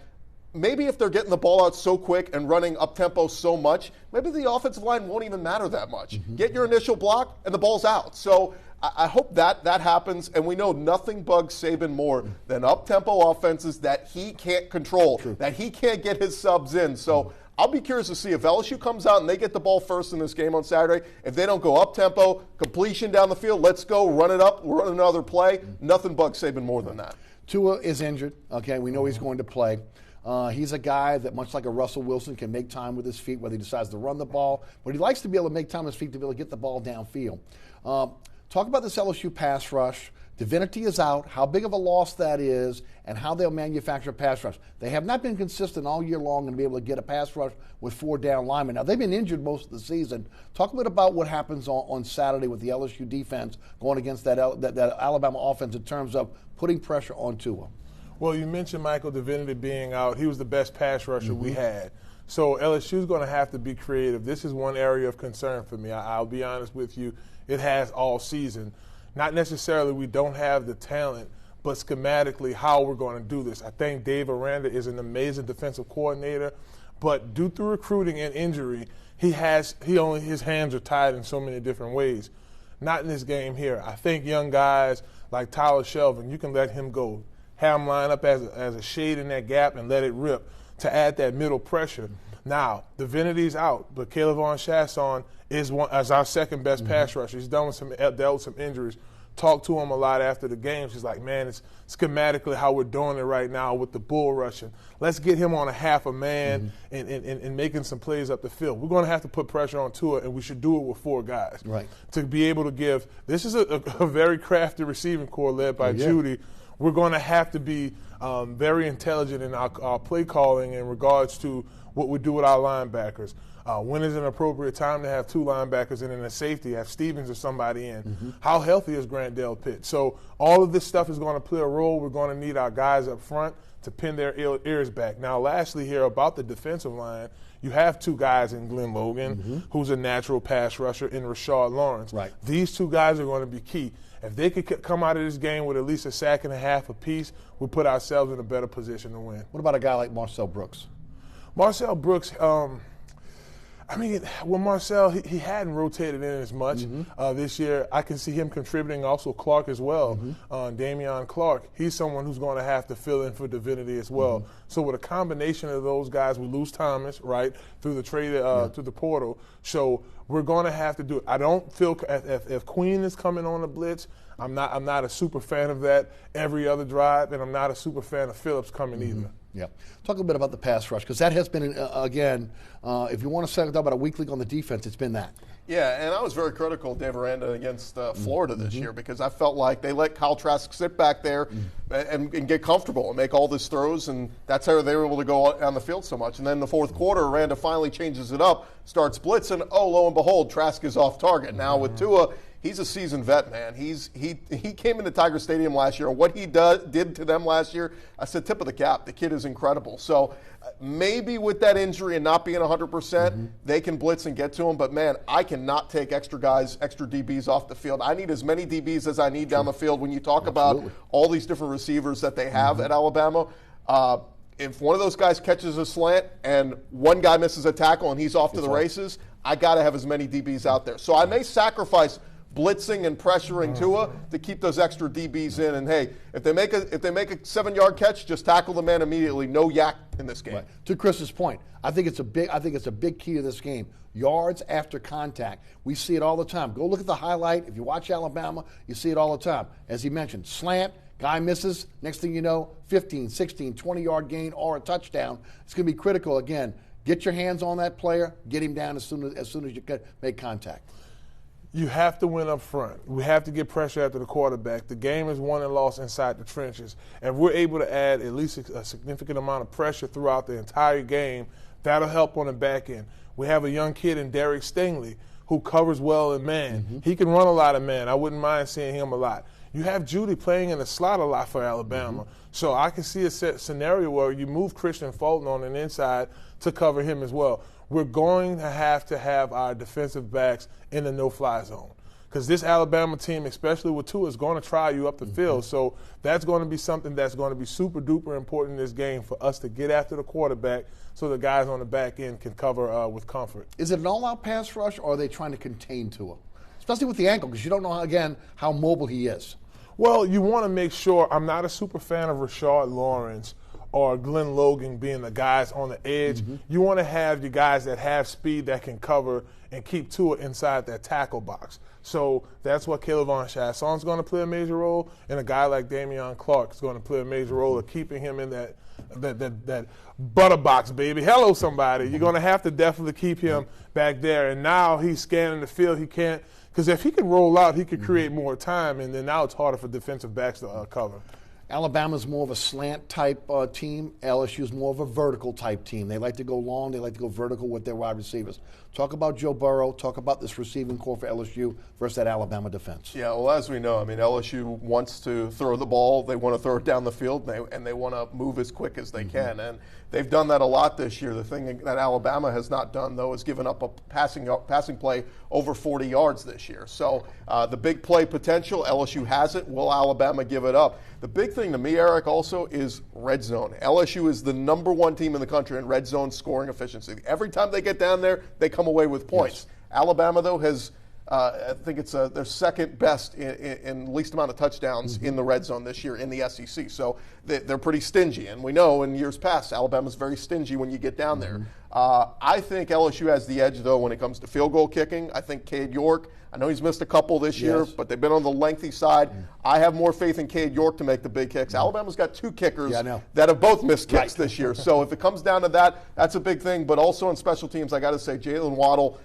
maybe if they're getting the ball out so quick and running up-tempo so much, maybe the offensive line won't even matter that much. Get your initial block, and the ball's out. So I hope that happens, and we know nothing bugs Saban more than up-tempo offenses that he can't control, that he can't get his subs in. So I'll be curious to see if LSU comes out and they get the ball first in this game on Saturday. If they don't go up-tempo, completion down the field, let's go, run it up, run another play. Nothing bugs Saban more than that. Tua is injured. Okay, we know he's going to play. He's a guy that, much like a Russell Wilson, can make time with his feet, whether he decides to run the ball, but he likes to be able to make time with his feet to be able to get the ball downfield. Talk about this LSU pass rush. Divinity is out, how big of a loss that is, and how they'll manufacture a pass rush. They have not been consistent all year long and be able to get a pass rush with 4 down linemen. Now, they've been injured most of the season. Talk a bit about what happens on Saturday with the LSU defense going against that Alabama offense in terms of putting pressure on Tua. Well, you mentioned Michael Divinity being out. He was the best pass rusher we had. So LSU's going to have to be creative. This is one area of concern for me. I'll be honest with you. It has all season. Not necessarily we don't have the talent, but schematically how we're going to do this. I think Dave Aranda is an amazing defensive coordinator, but due to recruiting and injury, his hands are tied in so many different ways. Not in this game here. I think young guys like Tyler Shelvin, you can let him go. Have him line up as a shade in that gap and let it rip to add that middle pressure. Now, Divinity's out, but Caleb Von Chasson is our second best pass rusher. He's dealt with some injuries. Talked to him a lot after the game. She's like, man, it's schematically how we're doing it right now with the bull rushing. Let's get him on a half a man and making some plays up the field. We're going to have to put pressure on Tua, and we should do it with 4 guys. Right. To be able to give – this is a very crafty receiving corps led by Judy. We're going to have to be very intelligent in our play calling in regards to what we do with our linebackers. When is an appropriate time to have 2 linebackers and then a safety, have Stevens or somebody in? How healthy is Grant Dale Pitt? So all of this stuff is going to play a role. We're going to need our guys up front to pin their ears back. Now, lastly here about the defensive line, you have 2 guys in Glenn Logan, who's a natural pass rusher, and Rashard Lawrence. Right. These 2 guys are going to be key. If they could come out of this game with at least a sack and a half apiece, we put ourselves in a better position to win. What about a guy like Marcel Brooks? Marcel Brooks, I mean, with Marcel, he hadn't rotated in as much this year. I can see him contributing. Also, Clark as well, Damian Clark. He's someone who's going to have to fill in for Divinity as well. So with a combination of those guys, we lose Thomas, right, through the trade, through the portal. So we're going to have to do it. I don't feel if Queen is coming on the blitz, I'm not a super fan of that every other drive, and I'm not a super fan of Phillips coming either. Yeah. Talk a bit about the pass rush, because that has been, again, if you want to talk about a weak link on the defense, it's been that. Yeah, and I was very critical of Dave Aranda against Florida this year because I felt like they let Kyle Trask sit back there and get comfortable and make all these throws, and that's how they were able to go on the field so much. And then in the fourth quarter, Aranda finally changes it up, starts blitzing. Oh, lo and behold, Trask is off target. Now with Tua, He's a seasoned vet, man. He came into Tiger Stadium last year. What he did to them last year, I said tip of the cap. The kid is incredible. So maybe with that injury and not being 100%, they can blitz and get to him. But, man, I cannot take extra DBs off the field. I need as many DBs as I need down the field. When you talk about all these different receivers that they have at Alabama, if one of those guys catches a slant and one guy misses a tackle and he's off to the races, I got to have as many DBs out there. So I may sacrifice blitzing and pressuring Tua to keep those extra DBs in. And hey, if they make a 7-yard catch, just tackle the man immediately. No yak in this game. Right. To Chris's point, I think it's a big key to this game. Yards after contact. We see it all the time. Go look at the highlight. If you watch Alabama, you see it all the time. As he mentioned, slant, guy misses, next thing you know, 15, 16, 20-yard gain or a touchdown. It's going to be critical. Again, get your hands on that player, get him down as soon as you can make contact. You have to win up front. We have to get pressure after the quarterback. The game is won and lost inside the trenches. And if we're able to add at least a significant amount of pressure throughout the entire game, that'll help on the back end. We have a young kid in Derek Stingley who covers well in man. He can run a lot of man. I wouldn't mind seeing him a lot. You have Judy playing in the slot a lot for Alabama. So I can see a scenario where you move Christian Fulton on an inside to cover him as well. We're going to have our defensive backs in the no-fly zone because this Alabama team, especially with Tua, is going to try you up the field. So that's going to be something that's going to be super-duper important in this game for us to get after the quarterback so the guys on the back end can cover with comfort. Is it an all-out pass rush, or are they trying to contain Tua? Especially with the ankle, because you don't know, again, how mobile he is. Well, you want to make sure. I'm not a super fan of Rashard Lawrence or Glenn Logan being the guys on the edge. You want to have your guys that have speed that can cover and keep Tua inside that tackle box. So that's what Caleb Von Chasson's going to play a major role, and a guy like Damian Clark is going to play a major role of keeping him in that butter box, baby. Hello, somebody. You're going to have to definitely keep him back there. And now he's scanning the field. He can't, because if he could roll out, he could create more time, and then now it's harder for defensive backs to cover. Alabama's more of a slant type team. LSU's more of a vertical type team. They like to go long. They like to go vertical with their wide receivers. Talk about Joe Burrow. Talk about this receiving core for LSU versus that Alabama defense. Yeah, well, as we know, I mean, LSU wants to throw the ball. They want to throw it down the field, and they want to move as quick as they can. And they've done that a lot this year. The thing that Alabama has not done, though, is given up a passing play over 40 yards this year. So the big play potential, LSU has it. Will Alabama give it up? The big thing to me, Eric, also is red zone. LSU is the #1 team in the country in red zone scoring efficiency. Every time they get down there, they come away with points. Yes. Alabama, though, has I think it's their second best in least amount of touchdowns in the red zone this year in the SEC. So they're pretty stingy. And we know in years past, Alabama's very stingy when you get down there. I think LSU has the edge, though, when it comes to field goal kicking. I think Cade York, I know he's missed a couple this year, but they've been on the lengthy side. I have more faith in Cade York to make the big kicks. Alabama's got 2 kickers that have both missed kicks this year. So if it comes down to that, that's a big thing. But also in special teams, I got to say, Jalen Waddle,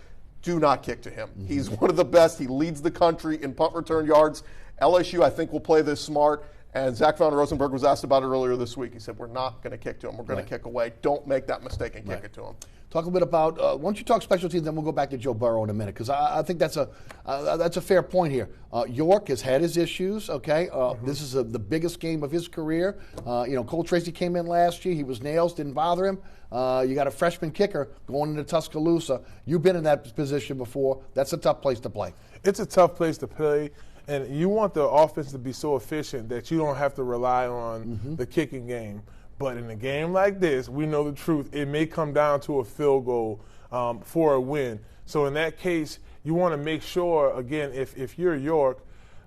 do not kick to him. He's one of the best. He leads the country in punt return yards. LSU, I think, will play this smart. And Zach Von Rosenberg was asked about it earlier this week. He said, we're not going to kick to him. We're going to kick away. Don't make that mistake and kick it to him. Talk a bit about, why don't you talk special teams, then we'll go back to Joe Burrow in a minute, because I think that's a fair point here. York has had his issues, okay? This is the biggest game of his career. Cole Tracy came in last year. He was nails, didn't bother him. You got a freshman kicker going into Tuscaloosa. You've been in that position before. That's a tough place to play. It's a tough place to play. And you want the offense to be so efficient that you don't have to rely on the kicking game. But in a game like this, we know the truth. It may come down to a field goal for a win. So in that case, you want to make sure, again, if you're York,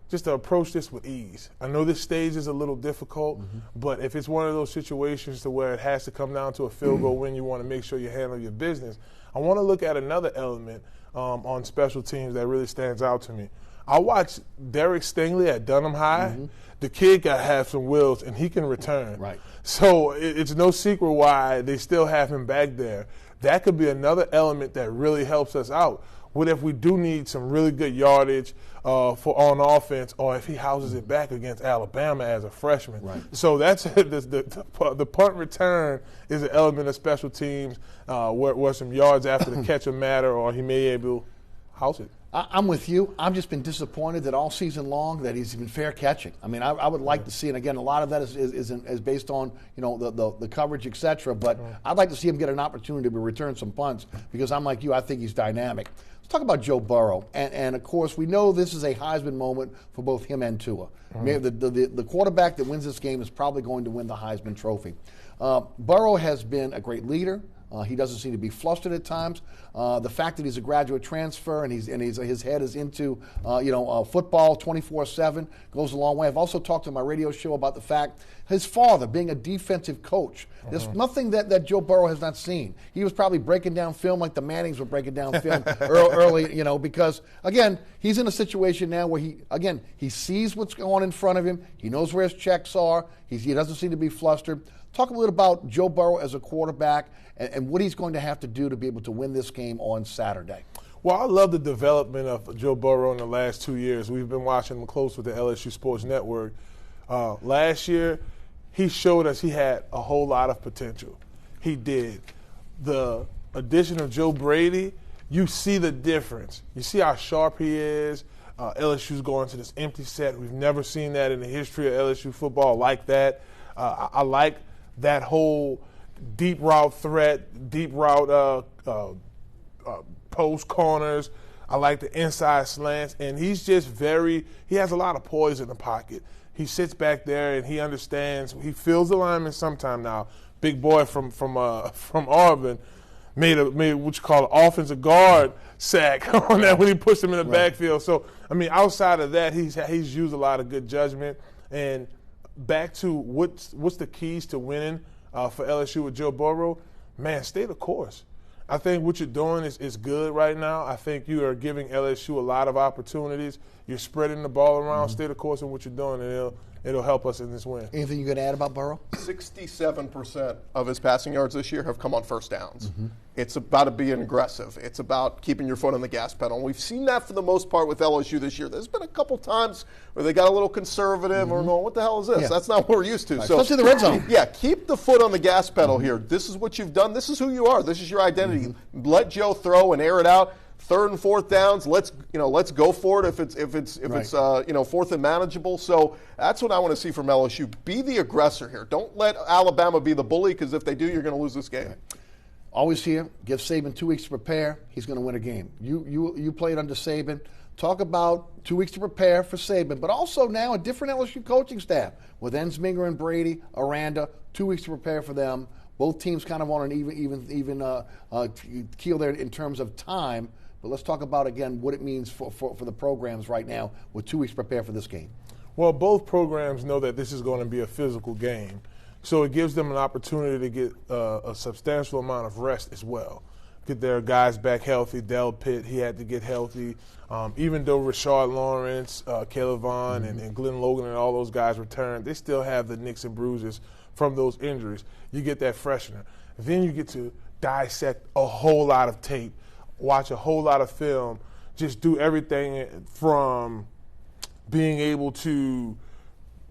just to approach this with ease. I know this stage is a little difficult, but if it's one of those situations to where it has to come down to a field goal win, you want to make sure you handle your business. I want to look at another element on special teams that really stands out to me. I watched Derek Stingley at Dunham High. The kid got have some wheels, and he can return. Right. So it's no secret why they still have him back there. That could be another element that really helps us out. What if we do need some really good yardage on offense, or if he houses it back against Alabama as a freshman? Right. So that's the punt return is an element of special teams where some yards after the catch will matter, or he may be able to house it. I'm with you. I've just been disappointed that all season long that he's been fair catching. I mean, I would like to see, and again, a lot of that is based on the coverage, etc. But I'd like to see him get an opportunity to return some punts because I'm like you. I think he's dynamic. Let's talk about Joe Burrow, and of course we know this is a Heisman moment for both him and Tua. The quarterback that wins this game is probably going to win the Heisman Trophy. Burrow has been a great leader. He doesn't seem to be flustered at times. The fact that he's a graduate transfer and his head is into football 24/7 goes a long way. I've also talked on my radio show about the fact his father being a defensive coach. There's nothing that Joe Burrow has not seen. He was probably breaking down film like the Mannings were breaking down film early, because again he's in a situation now where he sees what's going on in front of him. He knows where his checks are. He doesn't seem to be flustered. Talk a little about Joe Burrow as a quarterback and what he's going to have to do to be able to win this game on Saturday. Well, I love the development of Joe Burrow in the last 2 years. We've been watching him close with the LSU Sports Network. Last year, he showed us he had a whole lot of potential. He did. The addition of Joe Brady, you see the difference. You see how sharp he is. LSU's going to this empty set. We've never seen that in the history of LSU football like that. I like that whole deep route threat, deep route post corners. I like the inside slants, and he's just he has a lot of poise in the pocket. He sits back there and he understands. He feels the lineman sometime now. Big boy from Auburn made what you call an offensive guard sack on that when he pushed him in the backfield. So I mean, outside of that, he's used a lot of good judgment. And back to what's the keys to winning for LSU with Joe Burrow, man, stay the course. I think what you're doing is good right now. I think you are giving LSU a lot of opportunities. You're spreading the ball around. Stay the course in what you're doing, and it'll help us in this win. Anything you can add about Burrow? 67% of his passing yards this year have come on first downs. It's about being aggressive. It's about keeping your foot on the gas pedal. And we've seen that for the most part with LSU this year. There's been a couple times where they got a little conservative or going, what the hell is this? That's not what we're used to. Right. So, especially the red zone. Yeah, keep the foot on the gas pedal here. This is what you've done. This is who you are. This is your identity. Let Joe throw and air it out. Third and fourth downs, let's go for it if it's fourth and manageable. So that's what I want to see from LSU. Be the aggressor here. Don't let Alabama be the bully, because if they do, you're going to lose this game. Always here. Give Saban 2 weeks to prepare. He's going to win a game. You played under Saban. Talk about 2 weeks to prepare for Saban, but also now a different LSU coaching staff with Ensminger and Brady, Aranda. 2 weeks to prepare for them. Both teams kind of on an even keel there in terms of time. But let's talk about, again, what it means for the programs right now with 2 weeks to prepare for this game. Well, both programs know that this is going to be a physical game. So it gives them an opportunity to get a substantial amount of rest as well. Get their guys back healthy. Del Pitt, he had to get healthy. Even though Rashard Lawrence, Caleb Vaughn, and Glenn Logan and all those guys returned, they still have the nicks and bruises from those injuries. You get that freshener. Then you get to dissect a whole lot of tape, watch a whole lot of film, just do everything from being able to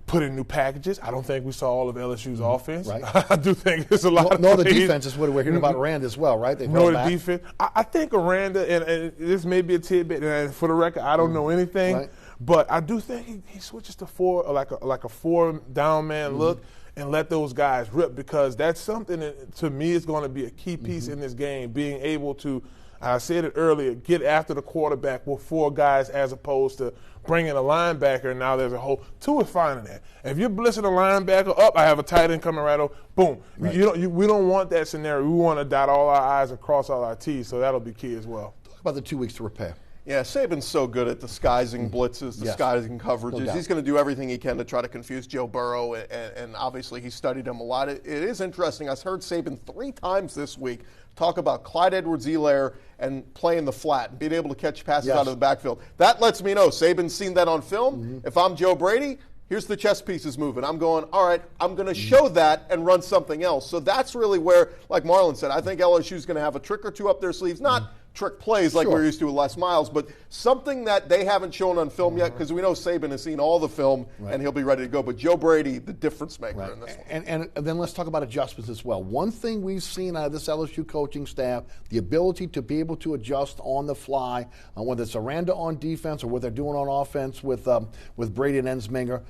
put in new packages. I don't think we saw all of LSU's offense. Right. I do think there's a lot of the defense is what we're hearing about Aranda as well, right? No, the defense. I think Aranda, and this may be a tidbit, and for the record, I don't know anything, right, but I do think he switches to like a four down man look and let those guys rip, because that's something that, to me, is going to be a key piece in this game, being able to, I said it earlier, get after the quarterback with four guys as opposed to bringing a linebacker, and now there's a whole two is fine in that. If you're blitzing a linebacker up, I have a tight end coming right over, boom. Right. We don't want that scenario. We want to dot all our I's and cross all our T's, so that'll be key as well. Talk about the 2 weeks to repair. Yeah, Saban's so good at disguising blitzes, disguising coverages. No, he's going to do everything he can to try to confuse Joe Burrow, and obviously he studied him a lot. It is interesting. I've heard Saban 3 times this week talk about Clyde Edwards-Helaire and playing the flat and being able to catch passes out of the backfield. That lets me know Saban's seen that on film. If I'm Joe Brady, here's the chess pieces moving. I'm going, all right, I'm going to show that and run something else. So that's really where, like Marlon said, I think LSU's going to have a trick or two up their sleeves. Not trick plays like we're used to with Les Miles, but something that they haven't shown on film yet, because we know Saban has seen all the film and he'll be ready to go. But Joe Brady, the difference maker in this one. And then let's talk about adjustments as well. One thing we've seen out of this LSU coaching staff, the ability to be able to adjust on the fly, whether it's Aranda on defense or what they're doing on offense with Brady and Ensminger.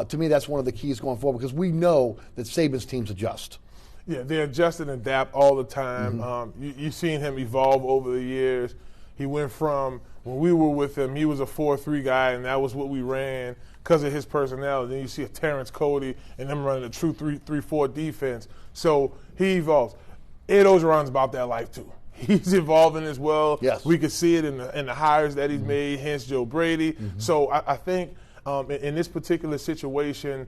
To me, that's one of the keys going forward, because we know that Saban's teams adjust. Yeah, they adjust and adapt all the time. You've seen him evolve over the years. He went from, when we were with him, he was a 4-3 guy, and that was what we ran because of his personality. Then you see a Terrence Cody and them running a true 3-4 defense. So he evolves. Ed Orgeron's about that life too. He's evolving as well. Yes. We could see it in the hires that he's made, hence Joe Brady. So I think in this particular situation,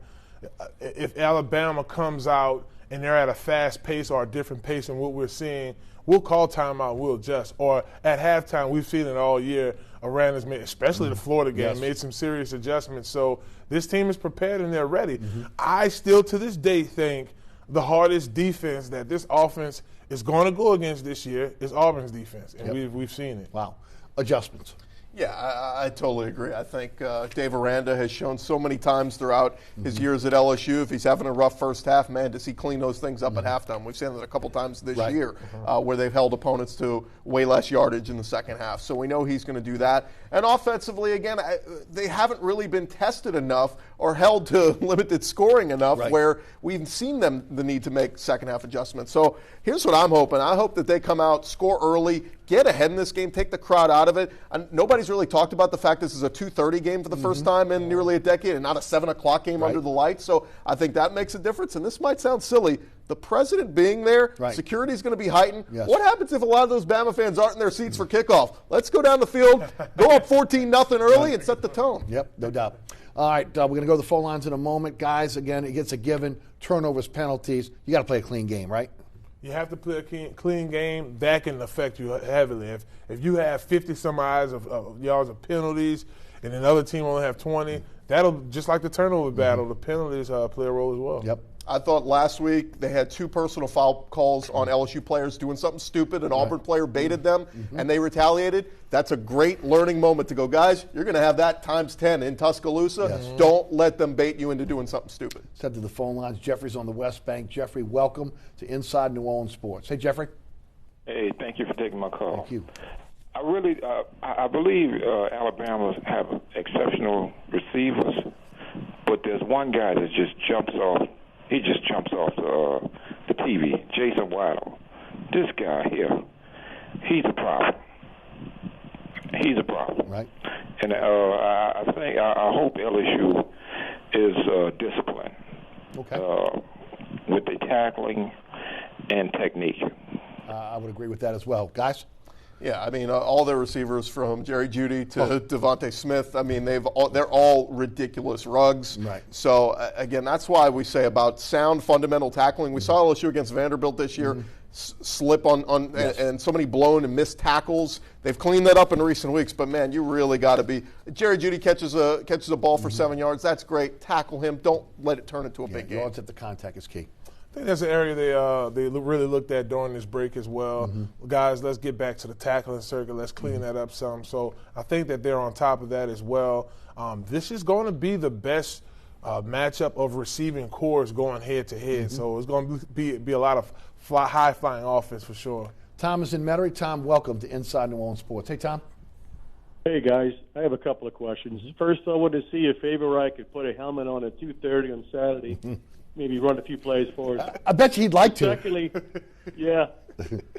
if Alabama comes out and they're at a fast pace or a different pace than what we're seeing, we'll call timeout, we'll adjust. Or at halftime, we've seen it all year. Aranda's made, especially the Florida game, made some serious adjustments. So this team is prepared and they're ready. I still, to this day, think the hardest defense that this offense is going to go against this year is Auburn's defense, and we've seen it. Wow. Adjustments. Yeah, I totally agree. I think Dave Aranda has shown so many times throughout his years at LSU, if he's having a rough first half, man, does he clean those things up at halftime? We've seen that a couple times this year where they've held opponents to way less yardage in the second half. So we know he's going to do that. And offensively, again, they haven't really been tested enough or held to limited scoring enough where we've seen them the need to make second half adjustments. So here's what I'm hoping. I hope that they come out, score early, get ahead in this game, take the crowd out of it. And nobody's really talked about the fact this is a 2:30 game for the first time in nearly a decade and not a 7 o'clock game under the lights. So I think that makes a difference. And this might sound silly. The president being there, security is going to be heightened. What happens if a lot of those Bama fans aren't in their seats for kickoff? Let's go down the field, go up 14-0 early, and set the tone. Yep, no doubt. All right, we're going to go to the phone lines in a moment. Guys, again, it gets a given. Turnovers, penalties. You got to play a clean game, right? You have to play a clean game. That can affect you heavily. If you have 50-some yards of penalties and another team only have 20, that'll, just like the turnover battle, the penalties play a role as well. Yep. I thought last week they had 2 personal foul calls on LSU players doing something stupid. An Auburn player baited them, and they retaliated. That's a great learning moment to go, guys, you're going to have that times 10 in Tuscaloosa. Don't let them bait you into doing something stupid. Said to the phone lines, Jeffrey's on the West Bank. Jeffrey, welcome to Inside New Orleans Sports. Hey, Jeffrey. Hey, thank you for taking my call. Thank you. I believe Alabama have exceptional receivers, but there's one guy that just jumps off. He just jumps off the TV, Jason Waddle. This guy here, he's a problem. He's a problem. Right. And I hope LSU is disciplined with the tackling and technique. I would agree with that as well. Guys? Yeah, I mean, all their receivers from Jerry Jeudy to Devontae Smith, I mean, they're all ridiculous rugs. Right. So, again, that's why we say about sound fundamental tackling. We saw LSU against Vanderbilt this year slip on and so many blown and missed tackles. They've cleaned that up in recent weeks, but, man, you really got to be – Jerry Jeudy catches a ball for 7 yards. That's great. Tackle him. Don't let it turn into a big game. Yards at the contact is key. I think that's an area they really looked at during this break as well. Guys, let's get back to the tackling circuit. Let's clean that up some. So I think that they're on top of that as well. This is going to be the best matchup of receiving cores going head-to-head. So it's going to be a lot of high-flying offense for sure. Tom is in Metairie. Tom, welcome to Inside New Orleans Sports. Hey, Tom. Hey, guys. I have a couple of questions. First, I wanted to see if Favorite could put a helmet on at 2:30 on Saturday. Maybe run a few plays for us. I bet you he'd like to. Secondly, do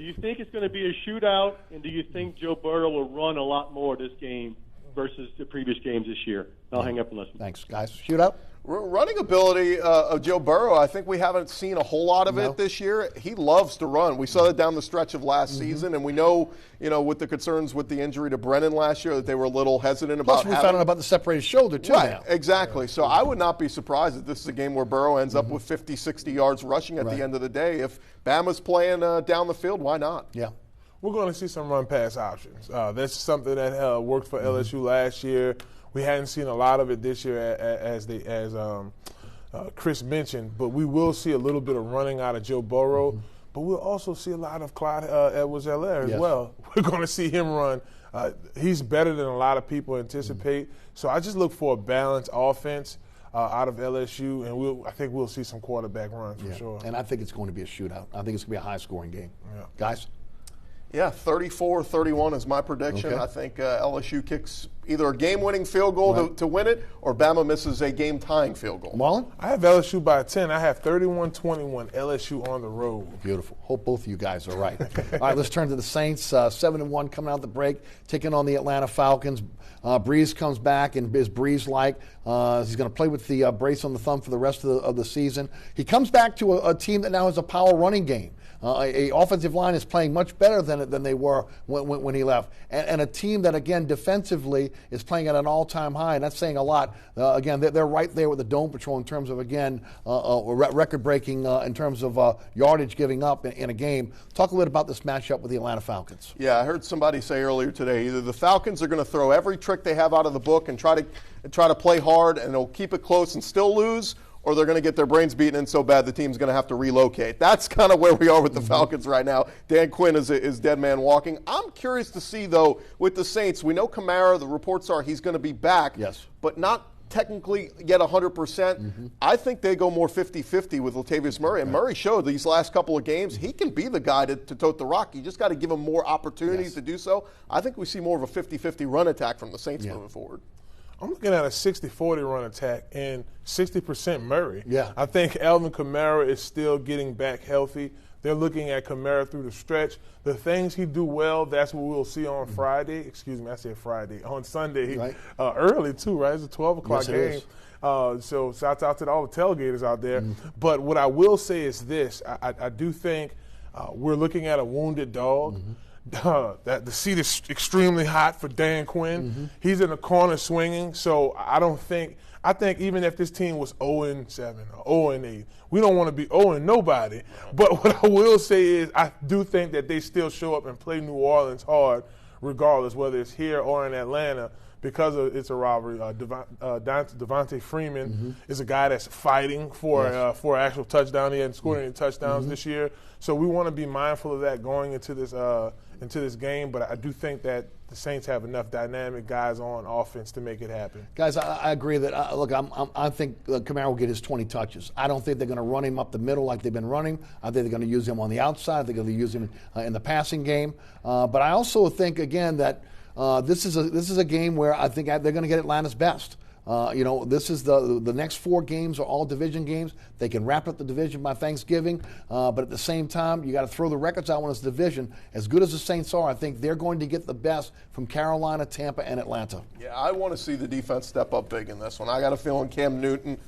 you think it's going to be a shootout, and do you think Joe Burrow will run a lot more this game versus the previous games this year? I'll hang up and listen. Thanks, guys. Shootout? Running ability of Joe Burrow, I think we haven't seen a whole lot of it this year. He loves to run. We saw that down the stretch of last season, and we know, with the concerns with the injury to Brennan last year, that they were a little hesitant about. Plus, we found out about the separated shoulder too. Right, now. Exactly. So I would not be surprised if this is a game where Burrow ends up with 50, 60 yards rushing at the end of the day. If Bama's playing down the field, why not? Yeah. We're going to see some run-pass options. That's something that worked for LSU last year. We hadn't seen a lot of it this year, as Chris mentioned, but we will see a little bit of running out of Joe Burrow. but we'll also see a lot of Clyde Edwards-Helaire as Yes. well. We're going to see him run. He's better than a lot of people anticipate. So I just look for a balanced offense out of LSU, and I think we'll see some quarterback runs for sure. And I think it's going to be a shootout. I think it's going to be a high-scoring game. Yeah. Guys? Yeah, 34-31 is my prediction. Okay. I think LSU kicks either a game-winning field goal to win it, or Bama misses a game-tying field goal. Marlon? I have LSU by 10. I have 31-21 LSU on the road. Beautiful. Hope both of you guys are right. All right, let's turn to the Saints. 7-1 coming out the break, taking on the Atlanta Falcons. Breeze comes back, and is Breeze-like. He's going to play with the brace on the thumb for the rest of the season. He comes back to a team that now has a power running game. A offensive line is playing much better than they were when he left. And a team that, again, defensively is playing at an all-time high, and that's saying a lot. Again, they're right there with the Dome Patrol in terms of, again, record-breaking in terms of yardage giving up in a game. Talk a little about this matchup with the Atlanta Falcons. Yeah, I heard somebody say earlier today, either the Falcons are going to throw every trick they have out of the book and try to play hard, and they'll keep it close and still lose, or they're going to get their brains beaten in so bad the team's going to have to relocate. That's kind of where we are with the Falcons right now. Dan Quinn is dead man walking. I'm curious to see, though, with the Saints, we know Kamara, the reports are he's going to be back, but not technically yet 100%. I think they go more 50-50 with Latavius Murray. And Murray showed these last couple of games he can be the guy to tote the rock. You just got to give him more opportunities to do so. I think we see more of a 50-50 run attack from the Saints moving forward. I'm looking at a 60-40 run attack and 60% Murray. Yeah. I think Alvin Kamara is still getting back healthy. They're looking at Kamara through the stretch. The things he do well, that's what we'll see on Friday. Excuse me, I said Friday. On Sunday, early too, right? It's a 12 o'clock game. So shouts out to all the tailgaters out there. But what I will say is this. I do think we're looking at a wounded dog. That the seat is extremely hot for Dan Quinn. He's in the corner swinging, so I think even if this team was 0-7 or 0-8, we don't want to be 0-nobody. But what I will say is I do think that they still show up and play New Orleans hard, regardless, whether it's here or in Atlanta, because it's a rivalry. Devontae Freeman is a guy that's fighting for an actual touchdown. He hadn't scored any touchdowns this year, so we want to be mindful of that going into this game. But I do think that the Saints have enough dynamic guys on offense to make it happen. Guys, I agree that I think Kamara will get his 20 touches. I don't think they're going to run him up the middle like they've been running. I think they're going to use him on the outside. They're going to use him in the passing game. But I also think again that this is a game where I think they're going to get Atlanta's best. This is the next 4 games are all division games. They can wrap up the division by Thanksgiving, but at the same time, you got to throw the records out when it's division. As good as the Saints are, I think they're going to get the best from Carolina, Tampa, and Atlanta. Yeah, I want to see the defense step up big in this one. I got a feeling Cam Jordan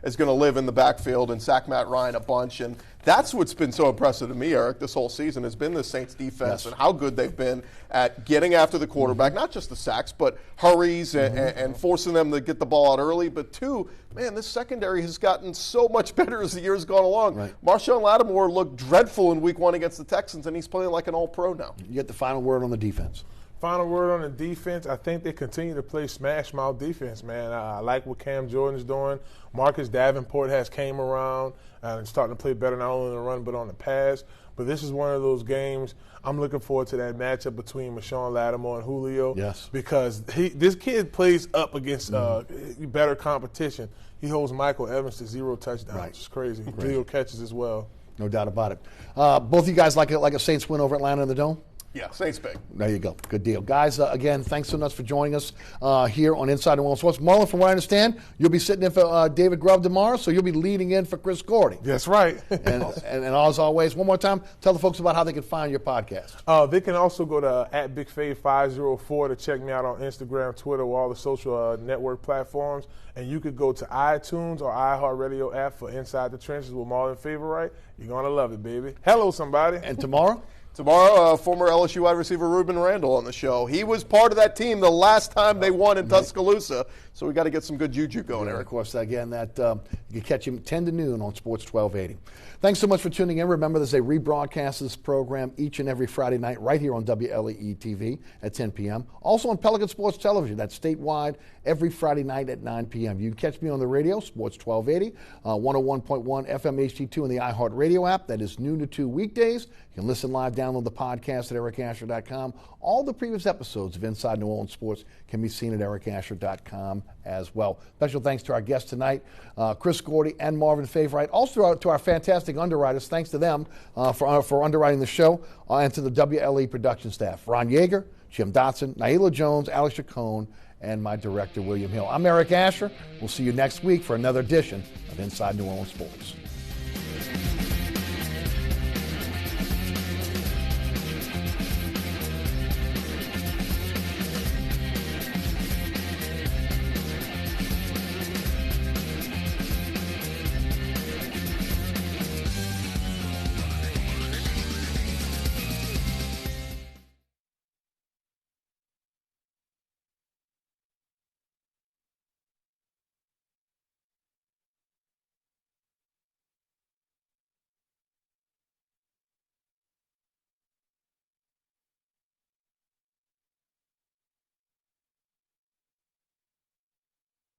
is going to live in the backfield and sack Matt Ryan a bunch, and that's what's been so impressive to me, Eric, this whole season has been the Saints defense and how good they've been at getting after the quarterback, not just the sacks, but hurries and forcing them to get the ball out early. But 2, man, this secondary has gotten so much better as the years gone along. Marshawn Lattimore looked dreadful in week 1 against the Texans, and he's playing like an all-pro now. You get the final word on the defense. Final word on the defense, I think they continue to play smash-mouth defense, man. I like what Cam Jordan's doing. Marcus Davenport has came around and starting to play better not only on the run but on the pass. But this is one of those games I'm looking forward to, that matchup between Marshawn Lattimore and Julio. Yes. Because this kid plays up against better competition. He holds Michael Evans to 0 touchdowns. It's crazy. 0 catches as well. No doubt about it. Both of you guys like a Saints win over Atlanta in the Dome? Yeah, Saints big. There you go. Good deal. Guys, again, thanks so much for joining us here on Inside New Orleans Sports. Marlon, from what I understand, you'll be sitting in for David Grubb tomorrow, so you'll be leading in for Chris Gordy. That's right. and as always, one more time, tell the folks about how they can find your podcast. They can also go to @BigFave504 to check me out on Instagram, Twitter, or all the social network platforms. And you could go to iTunes or iHeartRadio app for Inside the Trenches with Marlon Favorite. You're going to love it, baby. Hello, somebody. And tomorrow? Tomorrow, former LSU wide receiver Ruben Randall on the show. He was part of that team the last time they won in Tuscaloosa, so we got to get some good juju going, Yeah, Eric. of course, again, that you can catch him 10 to noon on Sports 1280. Thanks so much for tuning in. Remember, there's a rebroadcast of this program each and every Friday night right here on WLAE-TV at 10 p.m. Also on Pelican Sports Television. That's statewide every Friday night at 9 p.m. You can catch me on the radio, Sports 1280, 101.1 FM HD2 and the iHeartRadio app. That is noon to 2 weekdays. You can listen live, download the podcast at ericasher.com. All the previous episodes of Inside New Orleans Sports can be seen at ericasher.com as well. Special thanks to our guests tonight, Chris Gordy and Marvin Favorite. Also to our fantastic underwriters. Thanks to them for underwriting the show, and to the WLE production staff, Ron Yeager, Jim Dotson, Naila Jones, Alex Chacon, and my director, William Hill. I'm Eric Asher. We'll see you next week for another edition of Inside New Orleans Sports.